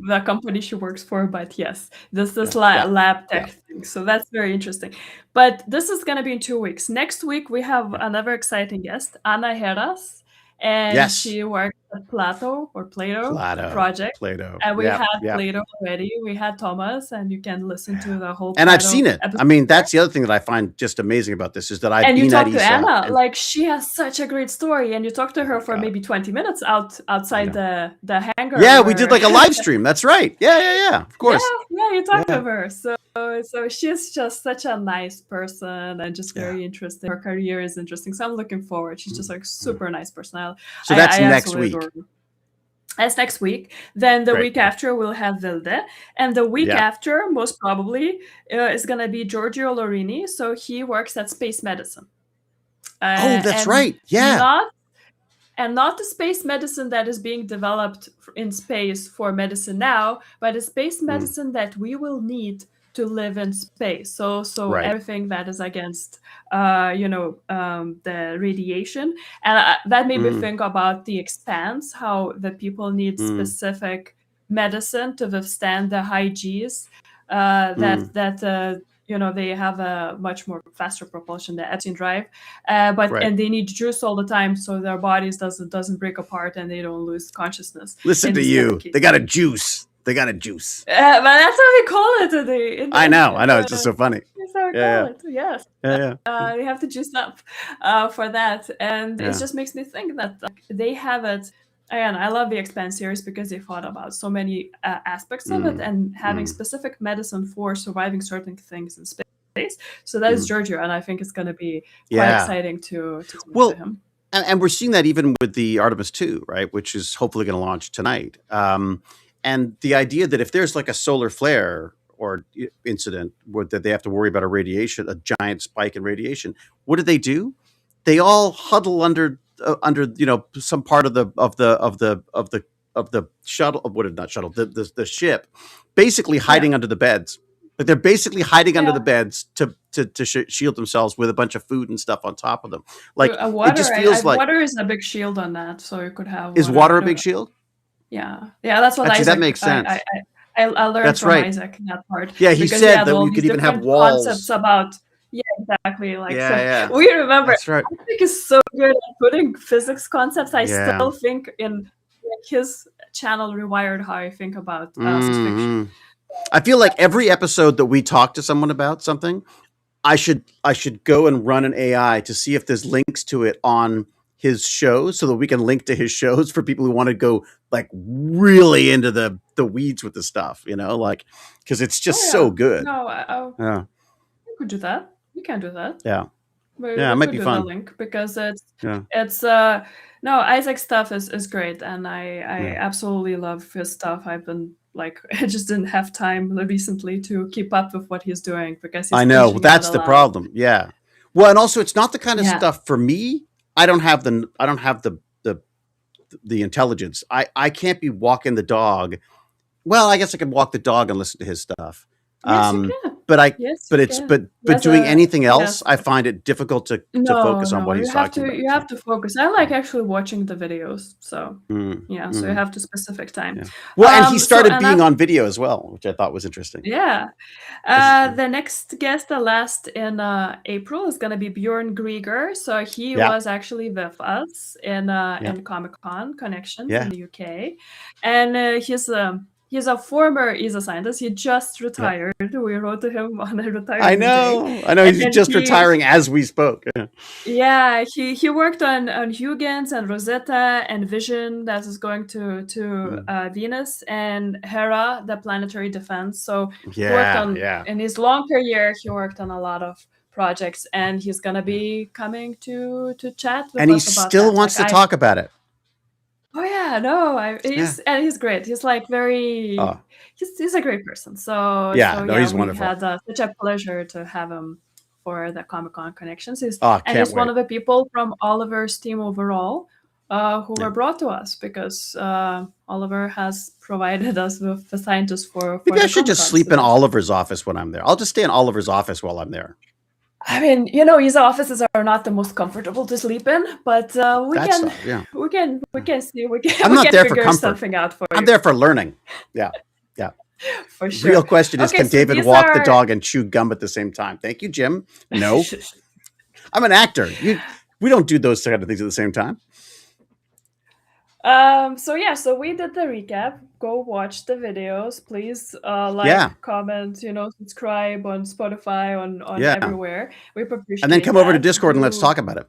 the company she works for, but yes, this Yeah. Yeah. lab Yeah. tech thing. So that's very interesting. But this is gonna be in 2 weeks. Next week we have Yeah. another exciting guest, Anna Heras, and Yes. she works at Plato Plato. project. Plato. And we Yeah. had Yeah. Plato already. We had Thomas, and you can listen Yeah. to the whole And I've Plato seen it. episode. I mean, that's the other thing that I find just amazing about this is that I've And you been at talk to ESA Anna, and like she has such a great story, and you talk to oh her my for God. maybe 20 minutes I outside know. the hangar Yeah, we did where like a live stream. That's right. Yeah. Yeah. Yeah. Of yeah, course. yeah, you talk to Yeah. her. So she's just such a nice person and just Yeah. very interesting. Her career is interesting. So I'm looking forward. She's just Mm, like mm. super nice person. So that's I next absolutely adore week. her. That's next week. Then the Great. week after we'll have Vilde, and the week Yeah. after most probably is gonna be Giorgio Lorini. So he works at Space Medicine, Oh, that's and right. Yeah. not the space medicine that is being developed in space for medicine now, but a space Mm, medicine that we will need to live in space. So right. everything that is against, the radiation, and that made me Mm, think about The Expanse, how the people need mm, specific medicine to withstand the high G's. They have a much more faster propulsion, the Epstein drive, and they need juice all the time, so their bodies doesn't break apart and they don't lose consciousness. Listen to you. They got a juice. But that's how we call it. I know. It's just so funny. That's how we call it. Yes. Yeah. They have to juice up for that, and it just makes me think that they have it. Again, I love the Expanse series because they thought about so many aspects of it and having specific medicine for surviving certain things in space. So that is Giorgio, and I think it's going to be quite exciting to to him. And we're seeing that even with the Artemis 2, right, which is hopefully going to launch tonight. And the idea that if there's like a solar flare or incident that they have to worry about a giant spike in radiation, what do? They all huddle under some part of the shuttle, the ship, basically hiding under the beds. Like they're basically hiding under the beds to shield themselves with a bunch of food and stuff on top of them. Like water, it just feels like water is a big shield on that, so you could have. Is water a big shield? Yeah, that's what Actually, Isaac, that makes sense. I learned That's from right. Isaac that part. Yeah, he said that you could even have walls. Concepts about exactly. We remember. That's right. I think is so good at putting physics concepts. I still think in his channel Rewired how I think about science fiction. I feel like every episode that we talk to someone about something, I should go and run an AI to see if there's links to it on his shows so that we can link to his shows for people who want to go like really into the weeds with the stuff, because it's just so good. No, you could do that. You can do that. Yeah. It might be fun. The link because Isaac's stuff is great, and I absolutely love his stuff. I've been I just didn't have time recently to keep up with what he's doing because he's I know that's the problem. Yeah. Well, and also it's not the kind of stuff for me. I don't have the intelligence. I can't be walking the dog. Well, I guess I can walk the dog and listen to his stuff. Yes, you can. But doing anything else, I find it difficult to focus on what he's talking about. You have to focus. I like actually watching the videos. So so you have to specific time. Yeah. Well, and he started being on video as well, which I thought was interesting. Yeah. The next guest, the last in April, is going to be Bjorn Grieger. So he was actually with us in Comic-Con Connections in the UK, and he's a former ESA scientist. He just retired. We wrote to him on a retirement day. I know. He's just retiring as we spoke. Yeah, he worked on Huygens and Rosetta and Vision that is going to Venus and Hera, the planetary defense. So he worked on in his long career. He worked on a lot of projects, and he's gonna be coming to chat with us about that. And he still wants to talk about it. Oh yeah, no, he's great. He's like very, he's a great person. So he's wonderful. We had such a pleasure to have him for the Comic-Con Connections. He's one of the people from Oliver's team overall who were brought to us because Oliver has provided us with the scientists for Maybe I should just sleep in Oliver's office when I'm there. I'll just stay in Oliver's office while I'm there. I mean, his offices are not the most comfortable to sleep in, but we can see. I'm not there for comfort. Something out for you. I'm there for learning. Yeah. For sure. Real question is, can David walk the dog and chew gum at the same time? Thank you, Jim. No. I'm an actor. We don't do those kind of things at the same time. So we did the recap. Go watch the videos, please. Comment, subscribe on Spotify, on everywhere. We appreciate. And then come over to Discord and let's talk about it.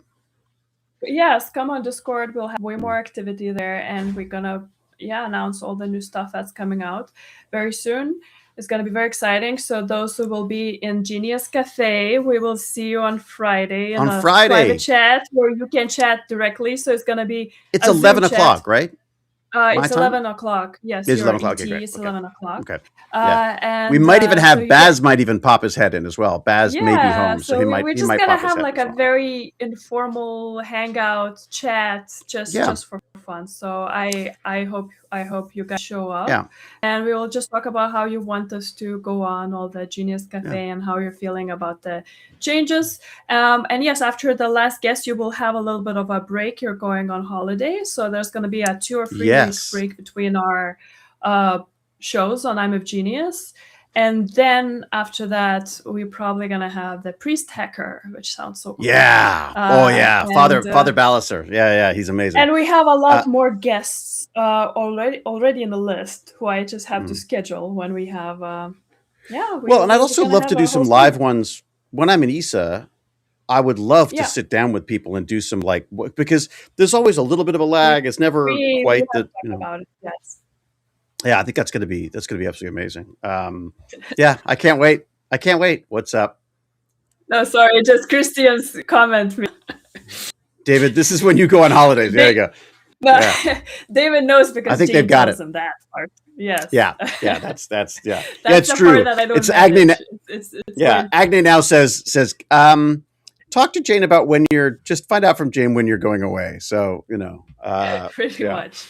Yes, come on Discord. We'll have way more activity there, and we're gonna announce all the new stuff that's coming out very soon. It's going to be very exciting. So those who will be in Genius Cafe, we will see you on Friday in a private chat where you can chat directly. So it's going to be... It's 11 o'clock, right? It's 11 o'clock. Yes, it's 11 o'clock. It's 11 o'clock. Okay. And we might even have Baz might even pop his head in as well. Baz may be home, so he might. We're just gonna have like a very informal hangout chat, just for fun. So I hope you guys show up. Yeah. And we will just talk about how you want us to go on all the Genius Cafe and how you're feeling about the changes. And yes, after the last guest, you will have a little bit of a break. You're going on holiday, so there's going to be a 2 or 3 week break between our shows on I'm a Genius. And then after that, we're probably gonna have the Priest Hacker, which sounds so cool. Yeah. Oh yeah. And Father Ballister. Yeah. He's amazing. and we have a lot more guests already in the list who I just have to schedule when we have. Well, and I'd also love to do some live ones when I'm in ESA. I would love to sit down with people and do some because there's always a little bit of a lag. It's never quite the about it. Yes. Yeah, I think that's gonna be absolutely amazing. Yeah, I can't wait. What's up? No, sorry, just Christian's comment. David, this is when you go on holidays. There you go. No, yeah. David knows because I think Jane they've got tells it. him that part. Yes. Yeah. That's That's it's the true. Part that I don't it's Agne. It's yeah. Agne now says talk to Jane about when just find out from Jane when you're going away. So pretty much.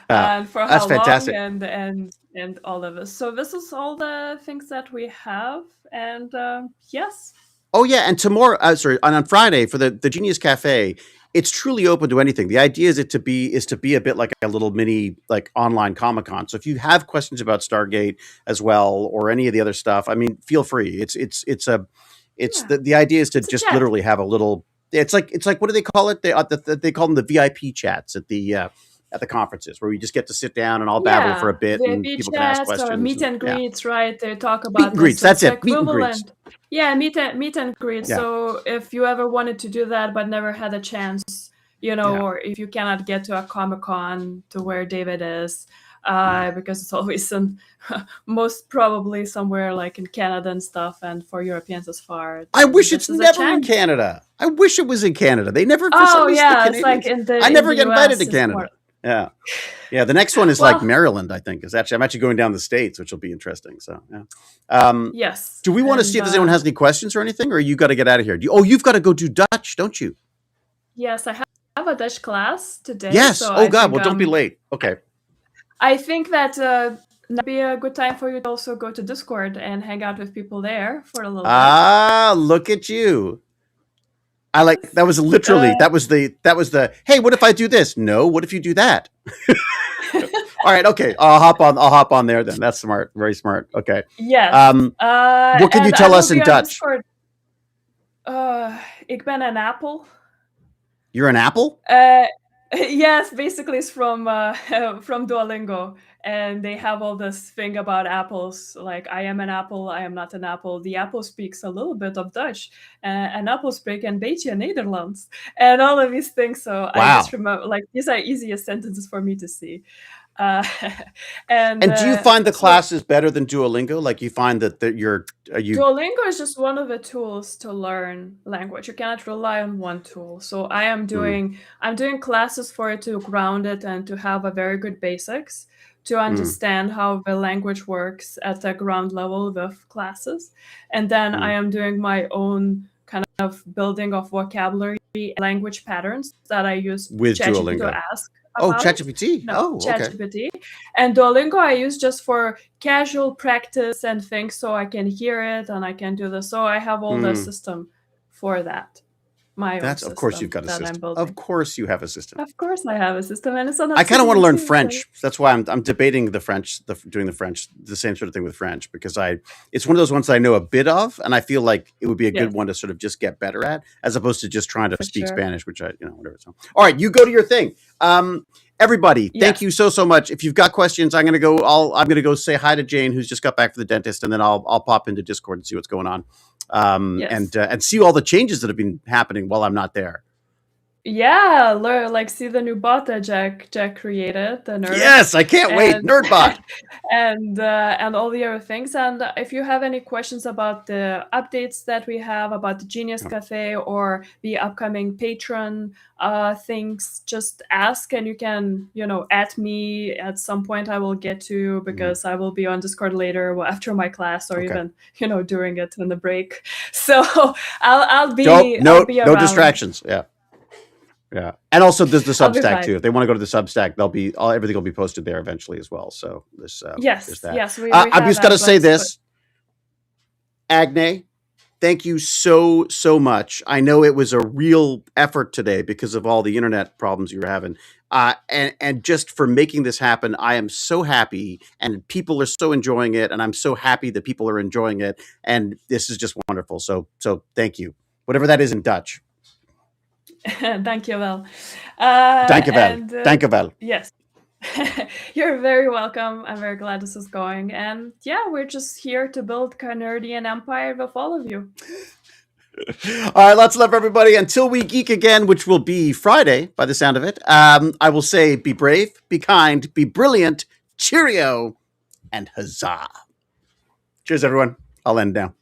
And for that's how fantastic. long and all of this. So this is all the things that we have, and yes. Oh yeah, and tomorrow, on Friday for the Genius Cafe, it's truly open to anything. The idea is to be a bit like a little mini online Comic-Con. So if you have questions about Stargate as well or any of the other stuff, I mean, feel free. The idea is to just literally have a little. It's like what do they call it? They call them the VIP chats at the conferences where you just get to sit down and all babble for a bit VIP and people can ask questions. Or meet and greets, right? They talk about meet and greets. That's it. Meet and greets. Yeah, meet and greet. Yeah. So if you ever wanted to do that but never had a chance, or if you cannot get to a Comic-Con to where David is, because it's always most probably somewhere like in Canada and stuff, and for Europeans as far. I wish it's never in Canada. I wish it was in Canada. They never. For some reason, it's like in the. I never get invited to US, Canada. Yeah. The next one is like Maryland. I think I'm actually going down the States, which will be interesting. So yes. Do we want to see if anyone has any questions or anything, or you got to get out of here? You've got to go do Dutch, don't you? Yes, I have a Dutch class today. Yes. So God. Well, don't be late. Okay. I think that that'd be a good time for you to also go to Discord and hang out with people there for a little bit. Look at you. I like that was literally that was the hey, what if I do this? No, what if you do that? All right, okay. I'll hop on there then. That's smart. Very smart. Okay. Yes. What can you tell us in Dutch? Ik ben een appel. You're an apple? Yes, basically it's from Duolingo, and they have all this thing about apples, like I am an apple, I am not an apple. The apple speaks a little bit of Dutch, an appel spreekt een beetje Nederlands, and all of these things. So I just remember, these are easiest sentences for me to see. And do you find the classes better than Duolingo? Like you find that Duolingo is just one of the tools to learn language. You cannot rely on one tool. So I'm doing classes for it to ground it and to have a very good basics to understand how the language works at the ground level with classes. And then I am doing my own kind of building of vocabulary, language patterns that I use with Duolingo to ask. ChatGPT. ChatGPT. And Duolingo I use just for casual practice and things, so I can hear it and I can do this. So I have all the system for that. Of course you've got a system. Of course you have a system. Of course I have a system, and it's on. I kind of want to learn French. That's why I'm debating the French, doing the same sort of thing with French, because it's one of those ones that I know a bit of, and I feel like it would be a good one to sort of just get better at, as opposed to just trying to speak Spanish, which whatever. So, all right, you go to your thing. Everybody, thank you so much. If you've got questions, I'm gonna go say hi to Jane, who's just got back from the dentist, and then I'll pop into Discord and see what's going on. And see all the changes that have been happening while I'm not there. Yeah, see the new bot that Jack created, the nerd. Yes, I can't wait, Nerdbot. and all the other things. And if you have any questions about the updates that we have about the Genius Cafe or the upcoming Patreon things, just ask, and you can, at me at some point. I will get to, because I will be on Discord later after my class, or even during it in the break. So I'll be no around. distractions. Yeah, and also there's the Substack too. If they want to go to the Substack, everything will be posted there eventually as well. So there's that. Yes. I'm just going to say this, Agne, thank you so much. I know it was a real effort today because of all the internet problems you were having. And just for making this happen, I am so happy, and people are so enjoying it, and I'm so happy that people are enjoying it, and this is just wonderful. So thank you, whatever that is in Dutch. Dankjewel. Dankjewel. And Dankjewel. yes, you're very welcome. I'm very glad this is going. And yeah, we're just here to build Carnardian Empire with all of you. All right, lots of love, everybody. Until we geek again, which will be Friday by the sound of it, I will say be brave, be kind, be brilliant, cheerio, and huzzah. Cheers, everyone. I'll end now.